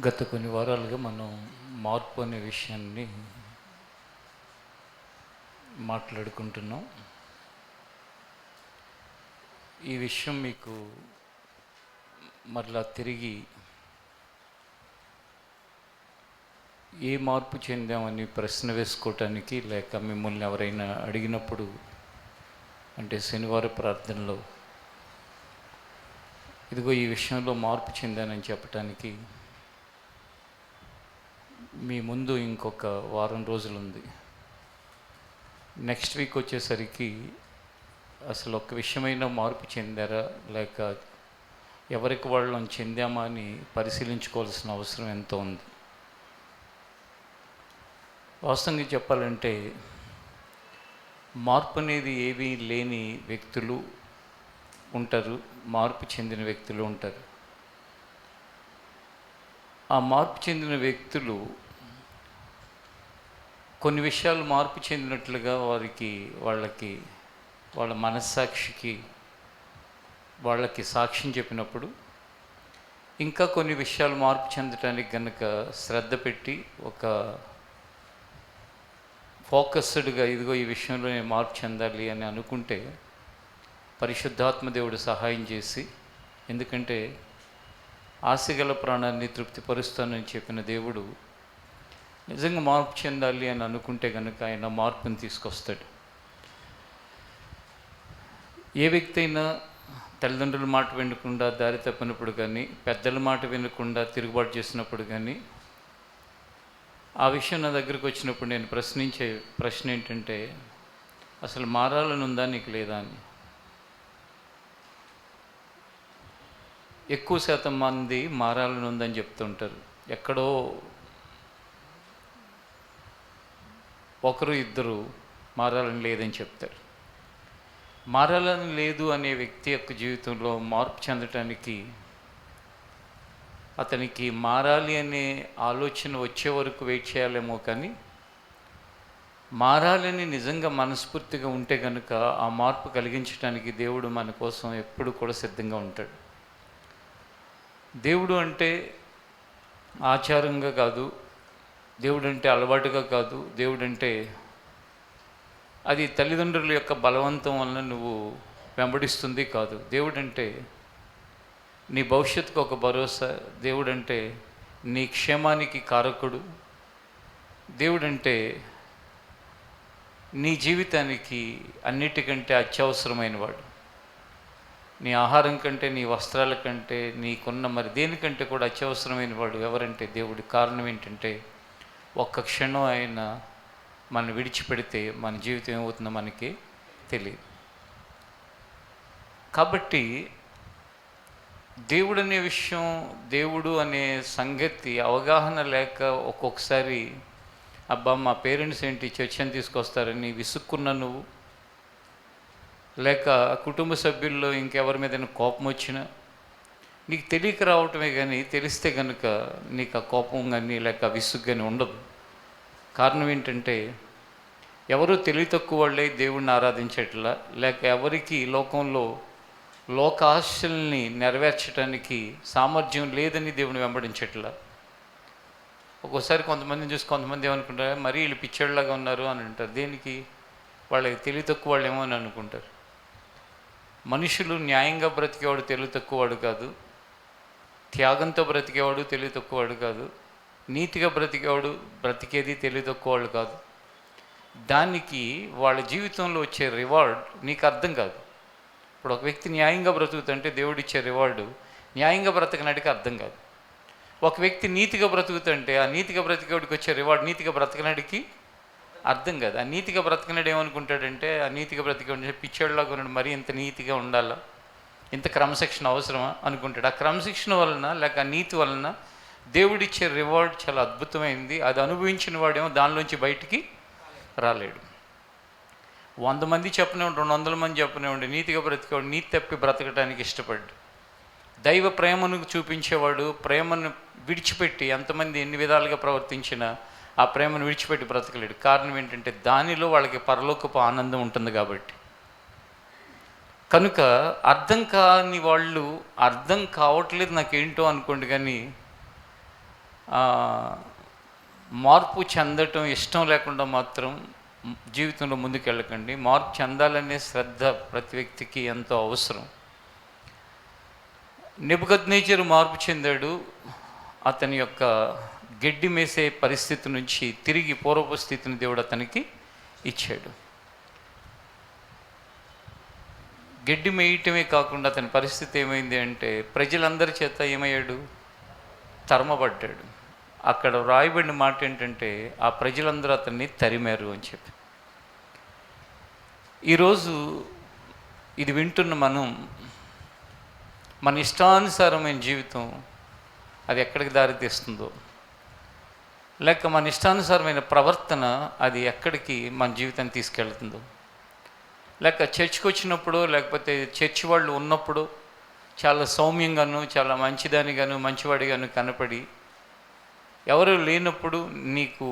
గత కొన్ని వారాలుగా మనం మార్పు అనే విషయాన్ని మాట్లాడుకుంటున్నాం. ఈ విషయం మీకు మరలా తిరిగి ఏ మార్పు చెందామని ప్రశ్న వేసుకోవటానికి, లేక మిమ్మల్ని ఎవరైనా అడిగినప్పుడు, అంటే శనివారం ప్రార్థనలో ఇదిగో ఈ విషయంలో మార్పు చెందానని చెప్పటానికి మీ ముందు ఇంకొక వారం రోజులు ఉంది. నెక్స్ట్ వీక్ వచ్చేసరికి అసలు ఒక్క విషయమైనా మార్పు చెందారా, లేక ఎవరికి వాళ్ళం చెందామా అని పరిశీలించుకోవాల్సిన అవసరం ఎంతో ఉంది. వాస్తవంగా చెప్పాలంటే మార్పు అనేది ఏమీ లేని వ్యక్తులు ఉంటారు, మార్పు చెందిన వ్యక్తులు ఉంటారు. ఆ మార్పు చెందిన వ్యక్తులు కొన్ని విషయాలు మార్పు చెందినట్లుగా వాళ్ళ మనస్సాక్షికి వాళ్ళకి సాక్ష్యం చెప్పినప్పుడు, ఇంకా కొన్ని విషయాలు మార్పు చెందటానికి కనుక శ్రద్ధ పెట్టి ఒక ఫోకస్డ్గా ఇదిగో ఈ విషయంలో నేను మార్పు చెందాలి అని అనుకుంటే పరిశుద్ధాత్మ దేవుడు సహాయం చేసి, ఎందుకంటే ఆశగల ప్రాణాన్ని తృప్తిపరుస్తానని చెప్పిన దేవుడు నిజంగా మార్పు చెందాలి అని అనుకుంటే కనుక ఆయన మార్పుని తీసుకొస్తాడు. ఏ వ్యక్తి అయినా తల్లిదండ్రుల మాట వినకుండా దారి తప్పినప్పుడు కానీ, పెద్దల మాట వినకుండా తిరుగుబాటు చేసినప్పుడు కానీ, ఆ విషయం నా దగ్గరికి వచ్చినప్పుడు నేను ప్రశ్నించే ప్రశ్న ఏంటంటే, అసలు మారాలని ఉందా నీకు లేదా అని. ఎక్కువ శాతం మంది మారాలని ఉందని చెప్తుంటారు. ఎక్కడో ఒకరు ఇద్దరు మారాలని లేదని చెప్తారు. మారాలని లేదు అనే వ్యక్తి యొక్క జీవితంలో మార్పు చెందటానికి అతనికి మారాలి అనే ఆలోచన వచ్చే వరకు వెయిట్ చేయాలేమో, కానీ మారాలని నిజంగా మనస్ఫూర్తిగా ఉంటే కనుక ఆ మార్పు కలిగించడానికి దేవుడు మన కోసం ఎప్పుడు కూడా సిద్ధంగా ఉంటాడు. దేవుడు అంటే ఆచారంగా కాదు, దేవుడు అంటే అలవాటుగా కాదు, దేవుడు అంటే అది తల్లిదండ్రుల యొక్క బలవంతం వలన నువ్వు వెంబడిస్తుంది కాదు. దేవుడు అంటే నీ భవిష్యత్తుకు ఒక భరోసా, దేవుడు అంటే నీ క్షేమానికి కారకుడు, దేవుడు అంటే నీ జీవితానికి అన్నిటికంటే అత్యవసరమైన వాడు. నీ ఆహారం కంటే, నీ వస్త్రాల కంటే, నీకున్న మరి దేనికంటే కూడా అత్యవసరమైన వాడు ఎవరంటే దేవుడి. కారణం ఏంటంటే ఒక్క క్షణం ఆయన మనం విడిచిపెడితే మన జీవితం ఏమవుతుందో మనకి తెలియదు. కాబట్టి దేవుడు అనే విషయం, దేవుడు అనే సంగతి అవగాహన లేక ఒక్కొక్కసారి అబ్బా మా పేరెంట్స్ ఏంటి చర్చని తీసుకొస్తారని విసుక్కున్న నువ్వు, లేక కుటుంబ సభ్యుల్లో ఇంకెవరి మీద కోపం వచ్చినా నీకు తెలియక రావటమే, కానీ తెలిస్తే కనుక నీకు ఆ కోపం కానీ లేక విసుగు కానీ ఉండదు. కారణం ఏంటంటే ఎవరు తెలివి తక్కువ వాళ్ళే దేవుడిని ఆరాధించట్లా, లేక ఎవరికి లోకంలో లోక ఆశల్ని నెరవేర్చడానికి సామర్థ్యం లేదని దేవుని వెంబడించట్లా. ఒక్కోసారి కొంతమందిని చూసి కొంతమంది ఏమనుకుంటారు, మరీ వీళ్ళు పిచ్చోళ్ళలాగా ఉన్నారు అని అంటారు. దేనికి? వాళ్ళకి తెలివి తక్కువ వాళ్ళు ఏమో అని అనుకుంటారు. మనుషులు న్యాయంగా బ్రతికేవాడు తెలివి తక్కువవాడు కాదు, త్యాగంతో బ్రతికేవాడు తెలివి తక్కువవాడు కాదు, నీతిగా బ్రతికేది తెలివి తక్కువవాడు కాదు. దానికి వాళ్ళ జీవితంలో వచ్చే రివార్డ్ నీకు అర్థం కాదు. ఇప్పుడు ఒక వ్యక్తి న్యాయంగా బ్రతుకుతుంటే దేవుడిచ్చే రివార్డు న్యాయంగా బ్రతకనాడికి అర్థం కాదు. ఒక వ్యక్తి నీతిగా బ్రతుకుతుంటే ఆ నీతిగా బ్రతికేవాడికి వచ్చే రివార్డ్ నీతిగా బ్రతకనాడికి అర్థం కాదు. ఆ నీతిగా బ్రతకనాడు ఏమనుకుంటాడంటే, ఆ నీతిగా బ్రతికేవాడు పిచ్చోళ్ళలాగా ఉన్నాడు, మరీ ఇంత నీతిగా ఉండాలా, ఇంత క్రమశిక్షణ అవసరమా అనుకుంటాడు. ఆ క్రమశిక్షణ వలన లేక ఆ నీతి వలన దేవుడిచ్చే రివార్డ్ చాలా అద్భుతమైంది. అది అనుభవించిన వాడేమో దానిలోంచి బయటికి రాలేడు. 100 మంది చెప్పనివ్వండి, 200 మంది చెప్పనివ్వండి, నీతిగా బ్రతికేవాడు నీతి తప్పి బ్రతకడానికి ఇష్టపడ్డు. దైవ ప్రేమను చూపించేవాడు ప్రేమను విడిచిపెట్టి ఎంతమంది ఎన్ని విధాలుగా ప్రవర్తించినా ఆ ప్రేమను విడిచిపెట్టి బ్రతకలేడు. కారణం ఏంటంటే దానిలో వాళ్ళకి పరలోకపు ఆనందం ఉంటుంది కాబట్టి. కనుక అర్థం కాని వాళ్ళు అర్థం కావట్లేదు నాకేంటో అనుకోండి, కానీ ఆ, మార్పు చెందటం ఇష్టం లేకుండా మాత్రం జీవితంలో ముందుకెళ్ళకండి. మార్పు చెందాలనే శ్రద్ధ ప్రతి వ్యక్తికి ఎంతో అవసరం. నెబుకద్నెజరు మార్పు చెందాడు. అతని యొక్క గడ్డి మేసే పరిస్థితి నుంచి తిరిగి పూర్వపు స్థితిని దేవుడు అతనికి ఇచ్చాడు. గడ్డి మేయటమే కాకుండా అతని పరిస్థితి ఏమైంది అంటే ప్రజలందరి చేత ఏమయ్యాడు? తరమబడ్డాడు. అక్కడ రాయబడిన మాట ఏంటంటే ఆ ప్రజలందరూ అతన్ని తరిమారు అని చెప్పి. ఈరోజు ఇది వింటున్న మనం, మన ఇష్టానుసారమైన జీవితం అది ఎక్కడికి దారితీస్తుందో, లేక మన ఇష్టానుసారమైన ప్రవర్తన అది ఎక్కడికి మన జీవితాన్ని తీసుకెళ్తుందో, లేక చర్చికి వచ్చినప్పుడు లేకపోతే చర్చి వాళ్ళు ఉన్నప్పుడు చాలా సౌమ్యంగాను చాలా మంచిదానిగాను మంచివాడిగాను కనపడి, ఎవరు లేనప్పుడు నీకు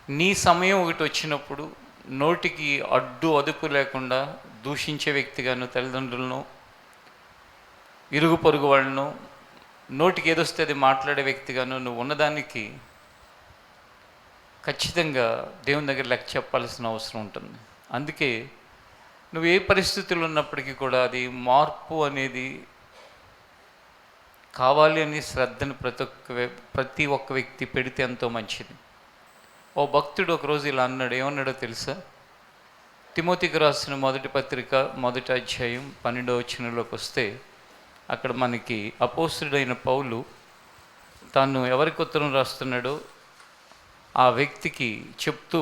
నీ సమయం ఒకటి వచ్చినప్పుడు నోటికి అడ్డు అదుపు లేకుండా దూషించే వ్యక్తిగాను, తల్లిదండ్రులను ఇరుగు పొరుగు వాళ్ళను నోటికి ఏదొస్తే అది మాట్లాడే వ్యక్తిగాను నువ్వు ఉన్నదానికి ఖచ్చితంగా దేవుని దగ్గర లెక్క చెప్పాల్సిన అవసరం ఉంటుంది. అందుకే నువ్వు ఏ పరిస్థితులు ఉన్నప్పటికీ కూడా అది మార్పు అనేది కావాలి అని శ్రద్ధను ప్రతి ఒక్క వ్యక్తి పెడితే ఎంతో మంచిది. ఓ భక్తుడు ఒకరోజు ఇలా అన్నాడు. ఏమన్నాడో తెలుసా? తిమోతికి రాసిన మొదటి పత్రిక 1వ అధ్యాయం 12వ వచనంలోకి వస్తే అక్కడ మనకి అపోస్తుడైన పౌలు తాను ఎవరికి ఉత్తరం రాస్తున్నాడో ఆ వ్యక్తికి చెప్తూ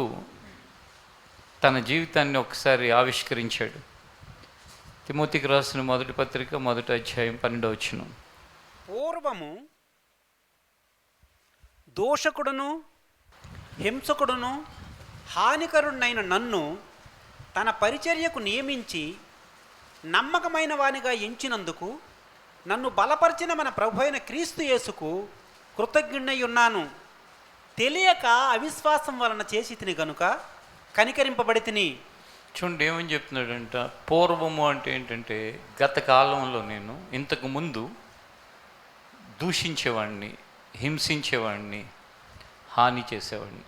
తన జీవితాన్ని ఒకసారి ఆవిష్కరించాడు. తిమోతికి రాసిన మొదటి పత్రిక 1వ అధ్యాయం 12వ వచనం. పూర్వము దోషకుడును హింసకుడును హానికరుడైన నన్ను తన పరిచర్యకు నియమించి నమ్మకమైన వానిగా ఎంచినందుకు నన్ను బలపరిచిన మన ప్రభు అయిన క్రీస్తు యేసుకు కృతజ్ఞుడై ఉన్నాను. తెలియక అవిశ్వాసం వలన చేసి తిని గనుక కనికరింపబడి తిని. చూడండి ఏమని చెప్తున్నాడంట. పూర్వము అంటే ఏంటంటే గత కాలంలో నేను ఇంతకు ముందు దూషించేవాడిని, హింసించేవాడిని, హాని చేసేవాడిని.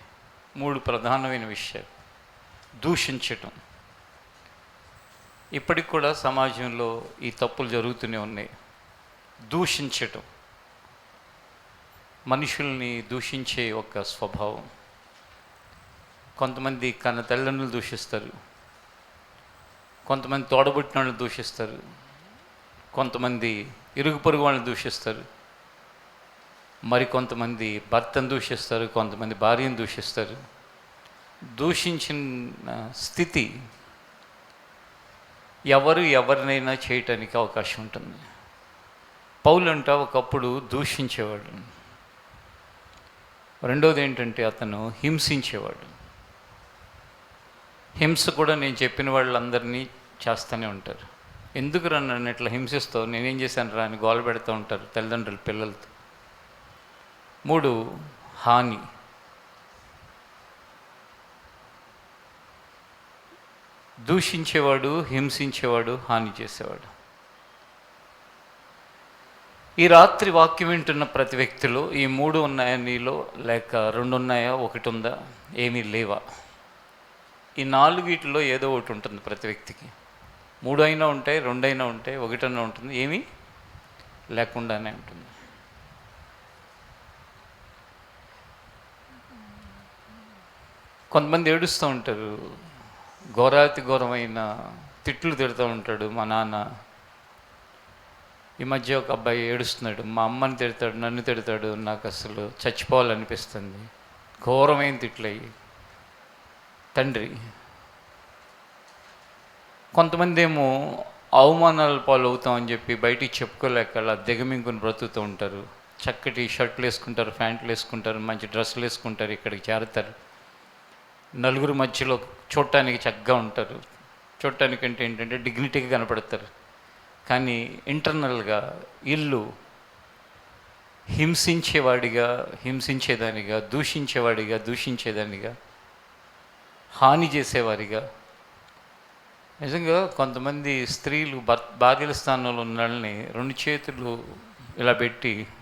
3 ప్రధానమైన విషయాలు. దూషించటం. ఇప్పటికి కూడా సమాజంలో ఈ తప్పులు జరుగుతూనే ఉన్నాయి. దూషించటం, మనుషుల్ని దూషించే ఒక స్వభావం. కొంతమంది కన్న తల్లిదండ్రులు దూషిస్తారు, కొంతమంది తోడబుట్టిన వాళ్ళని దూషిస్తారు, కొంతమంది ఇరుగు పొరుగు వాళ్ళని దూషిస్తారు, మరికొంతమంది భర్తను దూషిస్తారు, కొంతమంది భార్యను దూషిస్తారు. దూషించిన స్థితి ఎవరినైనా చేయటానికి అవకాశం ఉంటుంది. పౌలు అంట ఒకప్పుడు దూషించేవాడు. రెండోది ఏంటంటే అతను హింసించేవాడు. హింస కూడా నేను చెప్పిన వాళ్ళందరినీ చేస్తూనే ఉంటారు. ఎందుకు రా నన్ను ఇట్లా హింసిస్తావు, నేనేం చేశాను రా అని గోల పెడుతూ ఉంటారు తల్లిదండ్రులు పిల్లలతో. 3 హాని. దూషించేవాడు, హింసించేవాడు, హాని చేసేవాడు. ఈ రాత్రి వాక్యం వింటున్న ప్రతి వ్యక్తిలో ఈ 3 ఉన్నాయా నీలో? లేక 2 ఉన్నాయా, 1 ఉందా, ఏమీ లేవా? ఈ 4 ఏదో ఒకటి ఉంటుంది ప్రతి వ్యక్తికి. 3 అయినా ఉంటాయి, 2 అయినా ఉంటాయి, 1 అయినా ఉంటుంది, ఏమీ లేకుండానే ఉంటుంది. కొంతమంది ఏడుస్తూ ఉంటారు, ఘోరాతి ఘోరమైన తిట్లు తిడుతూ ఉంటాడు మా నాన్న. ఈ మధ్య ఒక అబ్బాయి ఏడుస్తున్నాడు, మా అమ్మని తిడతాడు, నన్ను తిడతాడు, నాకు అసలు చచ్చిపోవాలనిపిస్తుంది. ఘోరమైన తిట్లయ్యి తండ్రి. కొంతమంది ఏమో అవమానాల పాలు అవుతామని చెప్పి బయటికి చెప్పుకోలేక అలా దిగమింగుని బ్రతుకుతూ ఉంటారు. చక్కటి షర్ట్లు వేసుకుంటారు, ప్యాంట్లు వేసుకుంటారు, మంచి డ్రెస్సులు వేసుకుంటారు, ఇక్కడికి చేరుతారు, నలుగురు మధ్యలో చూడటానికి చక్కగా ఉంటారు. చూడటానికంటే ఏంటంటే డిగ్నిటీగా కనపడతారు. కానీ ఇంటర్నల్గా ఇల్లు హింసించేవాడిగా, హింసించేదానిగా, దూషించేదానిగా, హాని చేసేవారిగా. నిజంగా కొంతమంది స్త్రీలు భార్యల స్థానంలో ఉన్న వాళ్ళని 2 చేతులు ఇలా పెట్టి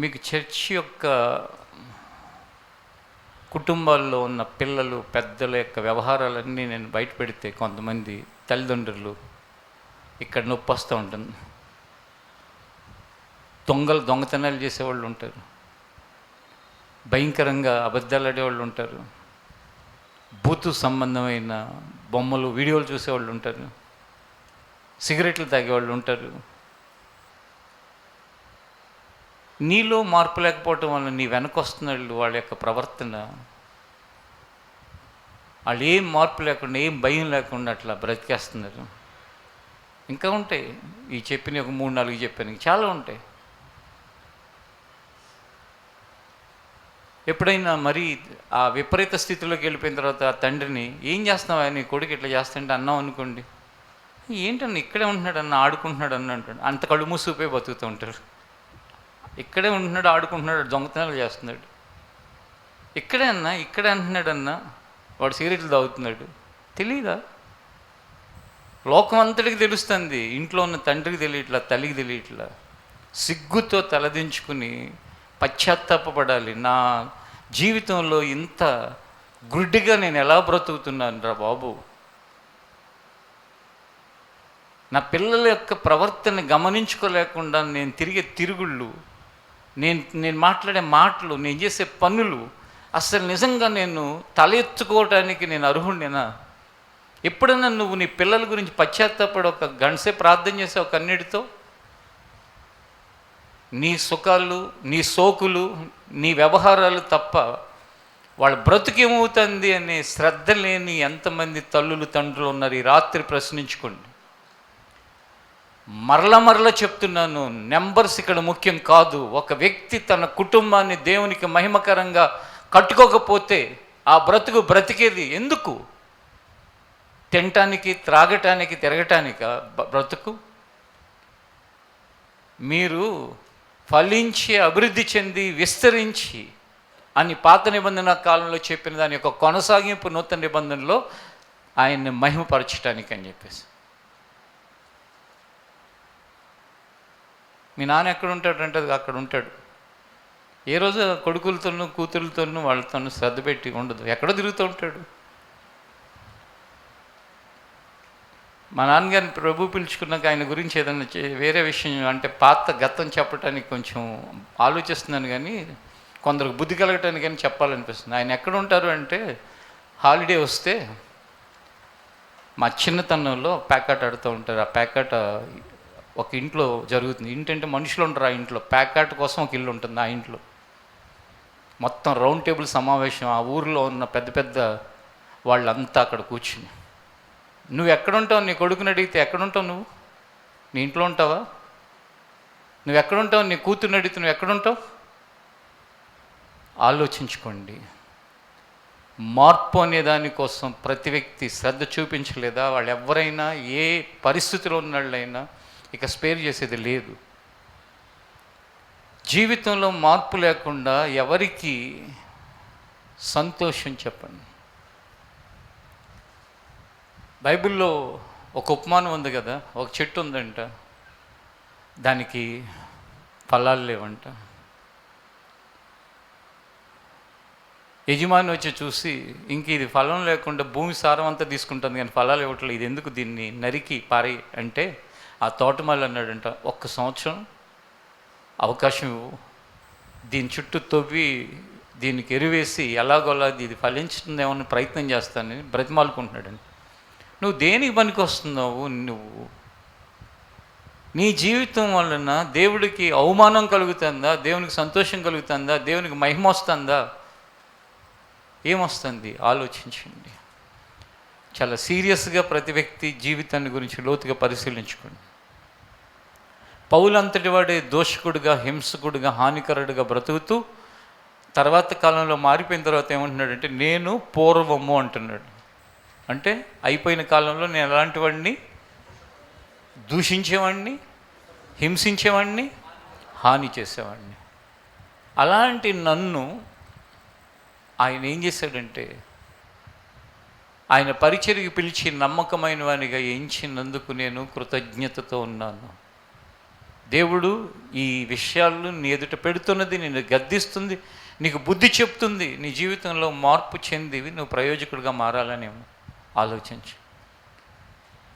మీకు చర్చ్ యొక్క కుటుంబాల్లో ఉన్న పిల్లలు పెద్దల యొక్క వ్యవహారాలన్నీ నేను బయట పెడితే కొంతమంది తల్లిదండ్రులు ఇక్కడ నొప్పి వస్తూ ఉంటుంది. దొంగతనాలు చేసేవాళ్ళు ఉంటారు, భయంకరంగా అబద్ధాలు ఆడేవాళ్ళు ఉంటారు, బూతు సంబంధమైన బొమ్మలు వీడియోలు చూసేవాళ్ళు ఉంటారు, సిగరెట్లు తాగేవాళ్ళు ఉంటారు. నీలో మార్పు లేకపోవటం వల్ల నీ వెనక వస్తున్న వాళ్ళ యొక్క ప్రవర్తన, వాళ్ళు ఏం మార్పు లేకుండా ఏం భయం లేకుండా అట్లా బ్రతికేస్తున్నారు. ఇంకా ఉంటాయి, ఈ చెప్పిన ఒక 3-4 చెప్పాను, చాలా ఉంటాయి. ఎప్పుడైనా మరి ఆ విపరీత స్థితిలోకి వెళ్ళిపోయిన తర్వాత ఆ తండ్రిని ఏం చేస్తున్నావా నీ కొడుకు ఇట్లా చేస్తుంటే అన్నాం అనుకోండి, ఏంటన్నా ఇక్కడే ఉంటున్నాడు అన్న, ఆడుకుంటున్నాడు అన్న అంటాడు. అంత కళ్ళు మూసిపోయి బతుకుతూ ఉంటారు. ఇక్కడే ఉంటున్నాడు, ఆడుకుంటున్నాడు, దొంగతనాలు చేస్తున్నాడు. ఇక్కడే అంటున్నాడు అన్న, వాడు సిగరెట్లు తాగుతున్నాడు. తెలీదా? లోకం అంతటికి తెలుస్తుంది, ఇంట్లో ఉన్న తండ్రికి తెలియట్లా, తల్లికి తెలియట్లా. సిగ్గుతో తలదించుకుని పశ్చాత్తాపపడాలి. నా జీవితంలో ఇంత గుడ్డిగా నేను ఎలా బ్రతుకుతున్నాను రా బాబు, నా పిల్లల యొక్క ప్రవర్తన గమనించుకోలేకుండా నేను తిరిగే తిరుగుళ్ళు, నేను మాట్లాడే మాటలు, నేను చేసే పనులు, అసలు నిజంగా నేను తల ఎత్తుకోవటానికి నేను అర్హుడినేనా? ఎప్పుడైనా నువ్వు నీ పిల్లల గురించి పశ్చాత్తాపడి ఒక గంటసే ప్రార్థన చేసావు కన్నీటితో? నీ సుఖాలు, నీ సోకులు, నీ వ్యవహారాలు తప్ప వాళ్ళ బ్రతుకేమవుతుంది అనే శ్రద్ధ లేని ఎంతమంది తల్లులు తండ్రులు ఉన్నారు? ఈ రాత్రి ప్రశ్నించుకోండి. మరల చెప్తున్నాను, నెంబర్స్ ఇక్కడ ముఖ్యం కాదు. ఒక వ్యక్తి తన కుటుంబాన్ని దేవునికి మహిమకరంగా కట్టుకోకపోతే ఆ బ్రతికేది ఎందుకు? తినటానికి, త్రాగటానికి, తిరగటానిక బ్రతుకు? మీరు ఫలించి అభివృద్ధి చెంది విస్తరించి అని పాత నిబంధన కాలంలో చెప్పిన దాని యొక్క కొనసాగింపు నూతన నిబంధనలో ఆయన్ని మహిమపరచటానికి అని చెప్పేసి. మీ నాన్న ఎక్కడ ఉంటాడంటే అక్కడ ఉంటాడు. ఏ రోజు కొడుకులతోనూ కూతురులతోనూ వాళ్ళతోనూ శ్రద్ధ పెట్టి ఉండదు, ఎక్కడో తిరుగుతూ ఉంటాడు. మా నాన్నగారిని ప్రభు పిలుచుకున్నాక ఆయన గురించి ఏదైనా వేరే విషయం అంటే పాత గతం చెప్పడానికి కొంచెం ఆలోచిస్తున్నాను, కానీ కొందరికి బుద్ధి కలగటానికి కానీ చెప్పాలనిపిస్తుంది. ఆయన ఎక్కడ ఉంటారు అంటే, హాలిడే వస్తే మా చిన్నతనంలో ప్యాకాట ఆడుతూ ఉంటారు. ఆ ప్యాకాట ఒక ఇంట్లో జరుగుతుంది. ఇంటంటే మనుషులు ఉంటారు ఆ ఇంట్లో, ప్యాకాట్ కోసం ఒక ఇల్లు ఉంటుంది. ఆ ఇంట్లో మొత్తం రౌండ్ టేబుల్ సమావేశం, ఆ ఊరిలో ఉన్న పెద్ద పెద్ద వాళ్ళంతా అక్కడ కూర్చుని, నువ్వు ఎక్కడుంటావు? నీ కొడుకుని అడిగితే ఎక్కడుంటావు? నువ్వు నీ ఇంట్లో ఉంటావా? నువ్వు ఎక్కడుంటావు? నీ కూతుర్ని అడిగితే నువ్వు ఎక్కడుంటావు? ఆలోచించుకోండి. మార్పు అనే దానికోసం ప్రతి వ్యక్తి శ్రద్ధ చూపించలేదా? వాళ్ళు ఎవరైనా ఏ పరిస్థితిలో ఉన్నళ్ళైనా ఇక స్పేర్ చేసేది లేదు. జీవితంలో మార్పు లేకుండా ఎవరికి సంతోషం చెప్పండి. బైబిల్లో ఒక ఉపమానం ఉంది కదా, ఒక చెట్టు ఉందంట, దానికి ఫలాలు లేవంట. యజమాని వచ్చి చూసి, ఇంక ఇది ఫలం లేకుండా భూమి సారం అంతా తీసుకుంటుంది కానీ ఫలాలు ఇవ్వట్లేదు, ఇది ఎందుకు దీన్ని నరికి పారి అంటే, ఆ తోటమాలి అన్నాడంట, 1 సంవత్సరం అవకాశం ఇవ్వు, దీని చుట్టూ తవ్వి దీనికి ఎరువేసి ఎలాగోలా ఇది ఫలించుతుందేమో అని ప్రయత్నం చేస్తానని బ్రతిమాలుకుంటున్నాడండి. నువ్వు దేనికి పనికి వస్తున్నావు? నువ్వు నీ జీవితం వలన దేవుడికి అవమానం కలుగుతుందా? దేవునికి సంతోషం కలుగుతుందా? దేవునికి మహిమ వస్తుందా? ఏమొస్తుంది? ఆలోచించండి. చాలా సీరియస్గా ప్రతి వ్యక్తి జీవితాన్ని గురించి లోతుగా పరిశీలించుకోండి. పౌలు అంతటి వాడే దోషకుడిగా, హింసకుడిగా, హానికరుడిగా బ్రతుకుతూ తర్వాత కాలంలో మారిపోయిన తర్వాత ఏమంటున్నాడంటే, నేను పూర్వము అంటున్నాడు. అంటే అయిపోయిన కాలంలో నేను ఎలాంటి వాడిని? దూషించేవాడిని, హింసించేవాడిని, హాని చేసేవాడిని. అలాంటి నన్ను ఆయన ఏం చేశాడంటే, ఆయన పరిచర్యకి పిలిచి నమ్మకమైన వానిగా ఎంచినందుకు నేను కృతజ్ఞతతో ఉన్నాను. దేవుడు ఈ విషయాలు నీ ఎదుట పెడుతున్నది, నిన్ను గద్దిస్తుంది, నీకు బుద్ధి చెప్తుంది, నీ జీవితంలో మార్పు చెంది నువ్వు ప్రయోజకుడిగా మారాలనేమో ఆలోచించు.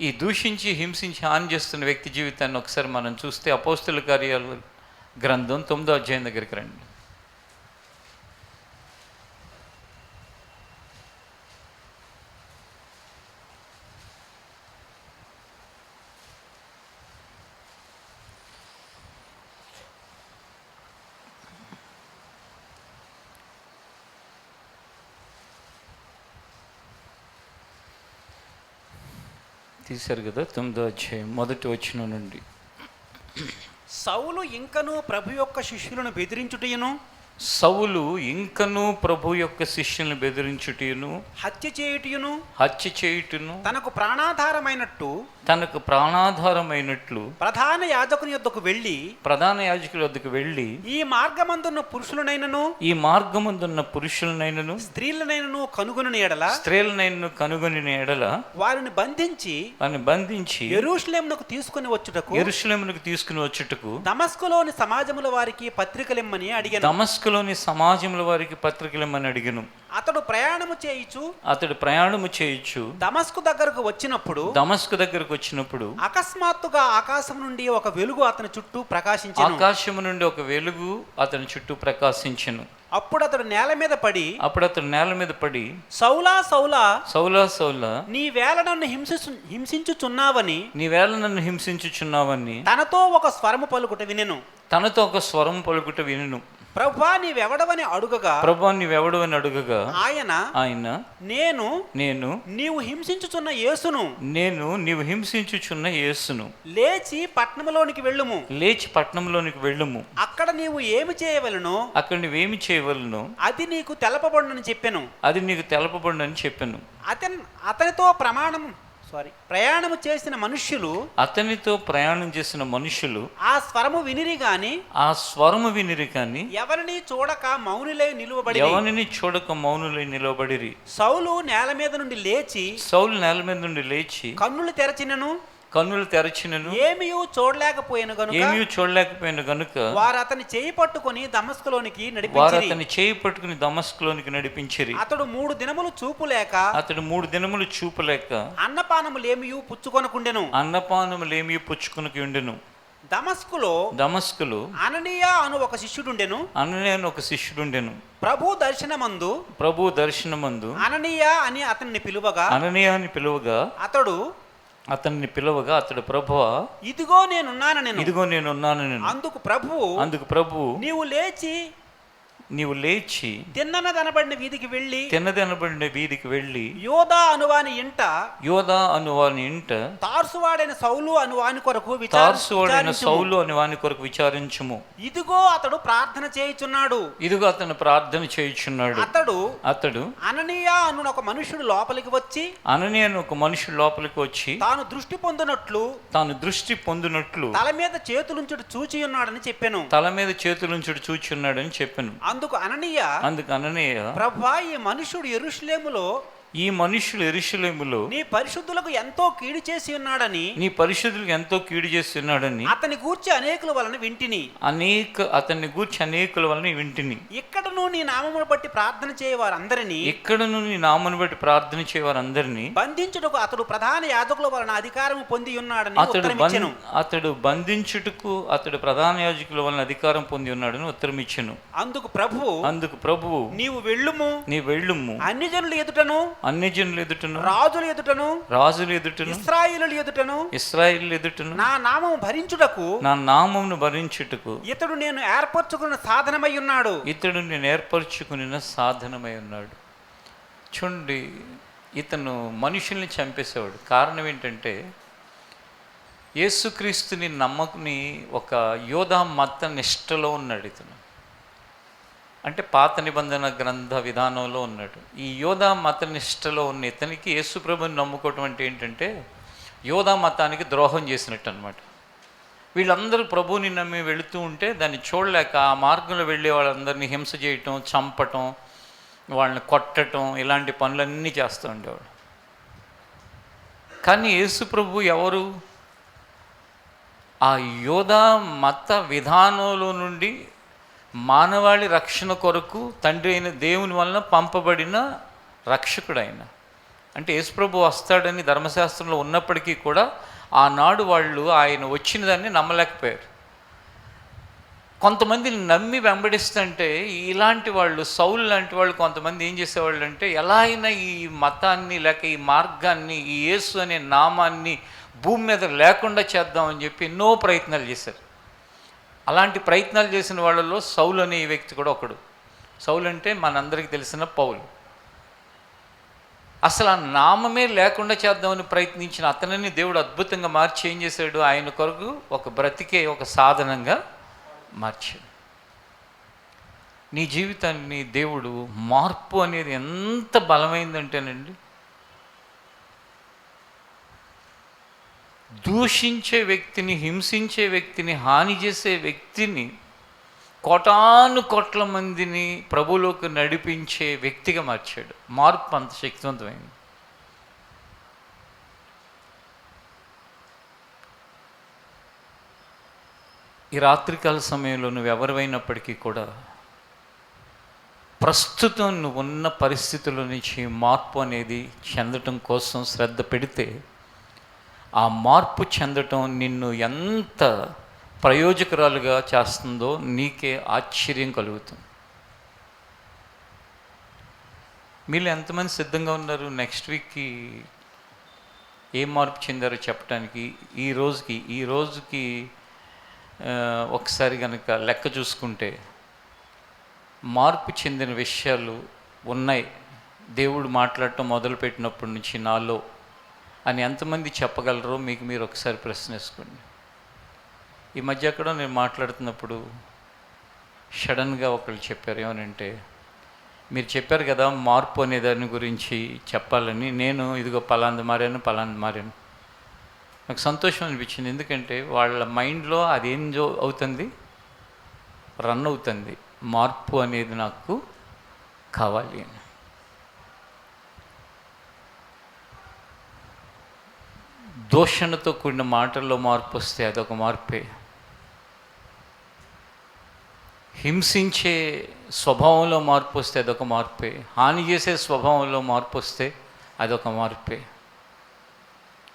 ఈ దూషించి హింసించి హాని చేస్తున్న వ్యక్తి జీవితాన్ని ఒకసారి మనం చూస్తే అపోస్తుల కార్యాల గ్రంథం 9వ అధ్యాయం దగ్గరికి రండి. తీశారు కదా, 9వ అధ్యాయం 1వ వచనం నుండి. సౌలు ఇంకను ప్రభు యొక్క శిష్యులను బెదిరించుటయును, సౌలు ఇంకను ప్రభు యొక్క శిష్యులను బెదిరించుటయును, హత్య చేయుటయును, తనకు ప్రాణాధారమైనట్లు ప్రధాన యాజకుని యొద్దకు వెళ్ళి ఈ మార్గమందున్న పురుషులనైనను స్త్రీలనైనను కనుగొని ఎడల వారిని బంధించి యెరూషలేమునకు తీసుకుని వచ్చుటకు దమస్కులోని సమాజముల వారికి పత్రికలిమ్మని అడిగను. అతడు ప్రయాణము చేయుచు దమస్కు దగ్గరకు వచ్చినప్పుడు అకస్మాత్తుగా ఆకాశం నుండి ఒక వెలుగు అతని చుట్టూ ప్రకాశించెను. అప్పుడు అతడు నేల మీద పడి సౌలా నీవేళ నన్ను హింసించుచున్నావని తనతో ఒక స్వరము పలుకుట వినెను. ప్రభువా నీవెవడవని అడుగగా ఆయన నేను నీవు హింసించుచున్న యేసును లేచి పట్టణంలోనికి వెళ్ళుము. అక్కడ నీవు ఏమి చేయవలెనో అది నీకు తెలపబడునని చెప్పెను. అతనితో ప్రయాణము చేసిన మనుష్యులు ఆ స్వరము వినిరి గాని ఎవరిని చూడక మౌనులై నిలువబడిరి. సౌలు నేల మీద నుండి లేచి కన్నులు తెరచినను ఏమీయూ చూడలేకపోయాను గనుక వారు అతని చేయి పట్టుకొని దమస్కులోనికి నడిపించిరి. అతడు 3 దినములు చూపు లేక అన్నపానములేమియూ పుచ్చుకొనకుండెను. దమస్కులో అననీయ అను ఒక శిష్యుడుండెను. ప్రభు దర్శనమందు అననీయ అని అతన్ని పిలువగా అతన్ని అతడు ప్రభువా ఇదిగో నేనున్నాను. అందుకు ప్రభువు నీవు లేచి తిన్నదనబడిన వీధికి వెళ్ళి యోధా అనువాని ఇంట తార్సువాడైన సౌలు అనువాని కొరకు విచారించుము. ఇదిగో అతను ప్రార్థన చేయుచున్నాడు. అతడు అననీయ అను ఒక మనుషుడు లోపలికి వచ్చి తాను దృష్టి పొందునట్లు తల మీద చేతులుంచుడు చూచియున్నాడని చెప్పెను. అందుకు అననీయ ప్రభువా ఈ మనుషుడు యెరూషలేములో నీ పరిశుద్ధులకు ఎంతో కీడు చేసి ఉన్నాడని అతని గూర్చి అనేకుల వలన వింటిని. ఇక్కడను నీ నామమును బట్టి ప్రార్థన చేయవారందరినీ బంధించుటకు అతడు ప్రధాన యాజకుల వలన అధికారం పొంది ఉన్నాడని ఉత్తరమిచ్చెను. అందుకు ప్రభువు నీవు వెళ్ళుము అన్ని జనుల ఎదుటను రాజుల ఎదుటను ఇశ్రాయేలు ఎదుటను నా నామమును భరించుటకు ఇతడు నేను ఏర్పరచుకున్న సాధనమై ఉన్నాడు. చూడండి, ఇతను మనుషుల్ని చంపేసేవాడు. కారణం ఏంటంటే యేసుక్రీస్తుని నమ్మకుని ఒక యోధా మత నిష్టలో ఉన్నాడు ఇతను. అంటే పాత నిబంధన గ్రంథ విధానంలో ఉన్నాడు. ఈ యోధా మత నిష్టలో ఉన్న ఇతనికి యేసుప్రభుని నమ్ముకోవటం అంటే ఏంటంటే యోధా మతానికి ద్రోహం చేసినట్టు అనమాట. వీళ్ళందరూ ప్రభువుని నమ్మి వెళుతూ ఉంటే దాన్ని చూడలేక ఆ మార్గంలో వెళ్ళే వాళ్ళందరినీ హింస చేయటం, చంపటం, వాళ్ళని కొట్టడం, ఇలాంటి పనులన్నీ చేస్తూ ఉండేవాడు. కానీ యేసుప్రభు ఎవరు? ఆ యోధా మత విధానంలో నుండి మానవాళి రక్షణ కొరకు తండ్రి అయిన దేవుని వలన పంపబడిన రక్షకుడైన, అంటే యేసుప్రభు వస్తాడని ధర్మశాస్త్రంలో ఉన్నప్పటికీ కూడా ఆనాడు వాళ్ళు ఆయన వచ్చిన దాన్ని నమ్మలేకపోయారు. కొంతమందిని నమ్మి వెంబడిస్తుంటే ఇలాంటి వాళ్ళు, సౌలు లాంటి వాళ్ళు కొంతమంది ఏం చేసేవాళ్ళు అంటే, ఎలా అయినా ఈ మతాన్ని లేక ఈ మార్గాన్ని, ఈ యేసు అనే నామాన్ని భూమి మీద లేకుండా చేద్దామని చెప్పి ఎన్నో ప్రయత్నాలు చేశారు. అలాంటి ప్రయత్నాలు చేసిన వాళ్ళలో సౌలు అనే ఈ వ్యక్తి కూడా ఒకడు. సౌలు అంటే మనందరికీ తెలిసిన పౌలు. అసలు ఆ నామమే లేకుండా చేద్దామని ప్రయత్నించిన అతనిని దేవుడు అద్భుతంగా మార్చి ఏం చేశాడు, ఆయన కొరకు ఒక బ్రతికే ఒక సాధనంగా మార్చాడు. నీ జీవితాన్ని దేవుడు, మార్పు అనేది ఎంత బలమైందంటేనండి, దూషించే వ్యక్తిని, హింసించే వ్యక్తిని, హాని చేసే వ్యక్తిని, కోటాను కోట్ల మందిని ప్రభువులోకి నడిపించే వ్యక్తిగా మార్చాడు. మార్పు అంత శక్తివంతమైంది. ఈ రాత్రికాల సమయంలో నువ్వు ఎవరివైనప్పటికీ కూడా ప్రస్తుతం నువ్వు ఉన్న పరిస్థితుల నుంచి మార్పు అనేది చెందటం కోసం శ్రద్ధ పెడితే, ఆ మార్పు చెందటం నిన్ను ఎంత ప్రయోజకరాలుగా చేస్తుందో నీకే ఆశ్చర్యం కలుగుతుంది. మీరు ఎంతమంది సిద్ధంగా ఉన్నారు నెక్స్ట్ వీక్కి ఏం మార్పు చెందారో చెప్పడానికి? ఈ రోజుకి ఒకసారి కనుక లెక్క చూసుకుంటే మార్పు చెందిన విషయాలు ఉన్నాయి. దేవుడు మాట్లాడటం మొదలుపెట్టినప్పటి నుంచి నాలో అని ఎంతమంది చెప్పగలరో మీకు మీరు ఒకసారి ప్రశ్న వేసుకోండి. ఈ మధ్య అక్కడ నేను మాట్లాడుతున్నప్పుడు సడన్గా ఒకళ్ళు చెప్పారు, ఏమనంటే, మీరు చెప్పారు కదా మార్పు అనే దాని గురించి చెప్పాలని, నేను ఇదిగో పలాంది మారాను. నాకు సంతోషం అనిపించింది. ఎందుకంటే వాళ్ళ మైండ్లో అదేం అవుతుంది, రన్ అవుతుంది, మార్పు అనేది నాకు కావాలి అని. దూషణతో కూడిన మాటల్లో మార్పు వస్తే అదొక మార్పే. హింసించే స్వభావంలో మార్పు వస్తే అదొక మార్పే. హాని చేసే స్వభావంలో మార్పు వస్తే అదొక మార్పే.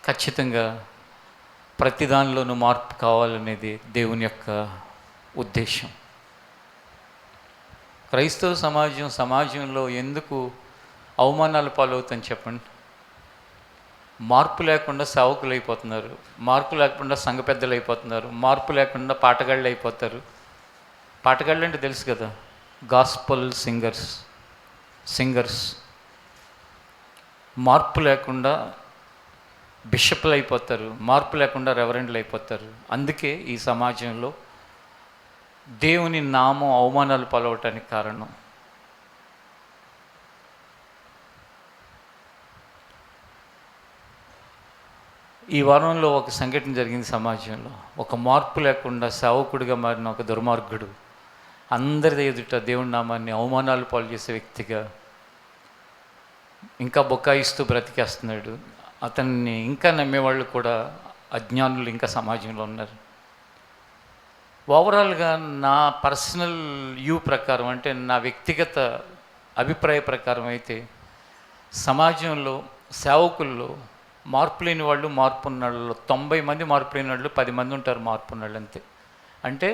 ఖచ్చితంగా ప్రతి దానిలోనూ మార్పు కావాలనేది దేవుని యొక్క ఉద్దేశం. క్రైస్తవ సమాజంలో ఎందుకు అవమానాలు పాలవుతుందని చెప్పండి? మార్పు లేకుండా సేవకులు అయిపోతున్నారు, మార్పు లేకుండా సంఘ పెద్దలు అయిపోతున్నారు, మార్పు లేకుండా పాటగాళ్ళు అయిపోతారు. పాటగాళ్ళు అంటే తెలుసు కదా, గాస్పల్ సింగర్స్. మార్పు లేకుండా బిషప్లు అయిపోతారు, మార్పు లేకుండా రెవరెండ్లు అయిపోతారు. అందుకే ఈ సమాజంలో దేవుని నామం అవమానాలు పాలవటానికి కారణం. ఈ వారంలో ఒక సంఘటన జరిగింది సమాజంలో. ఒక మార్పు లేకుండా సేవకుడిగా మారిన ఒక దుర్మార్గుడు అందరి ఎదుట దేవుని నామాన్ని అవమానాలు పాలు చేసే వ్యక్తిగా ఇంకా బొక్కాయిస్తూ బ్రతికేస్తున్నాడు. అతన్ని ఇంకా నమ్మేవాళ్ళు కూడా అజ్ఞానులు ఇంకా సమాజంలో ఉన్నారు. ఓవరాల్గా నా పర్సనల్ వ్యూ ప్రకారం, అంటే నా వ్యక్తిగత అభిప్రాయ ప్రకారం అయితే, సమాజంలో సేవకుల్లో మార్పు లేని వాళ్ళు, మార్పు ఉన్న వాళ్ళు 90 మంది మార్పు లేని వాళ్ళు 10 మంది ఉంటారు మార్పు ఉన్న వాళ్ళు, అంతే. అంటే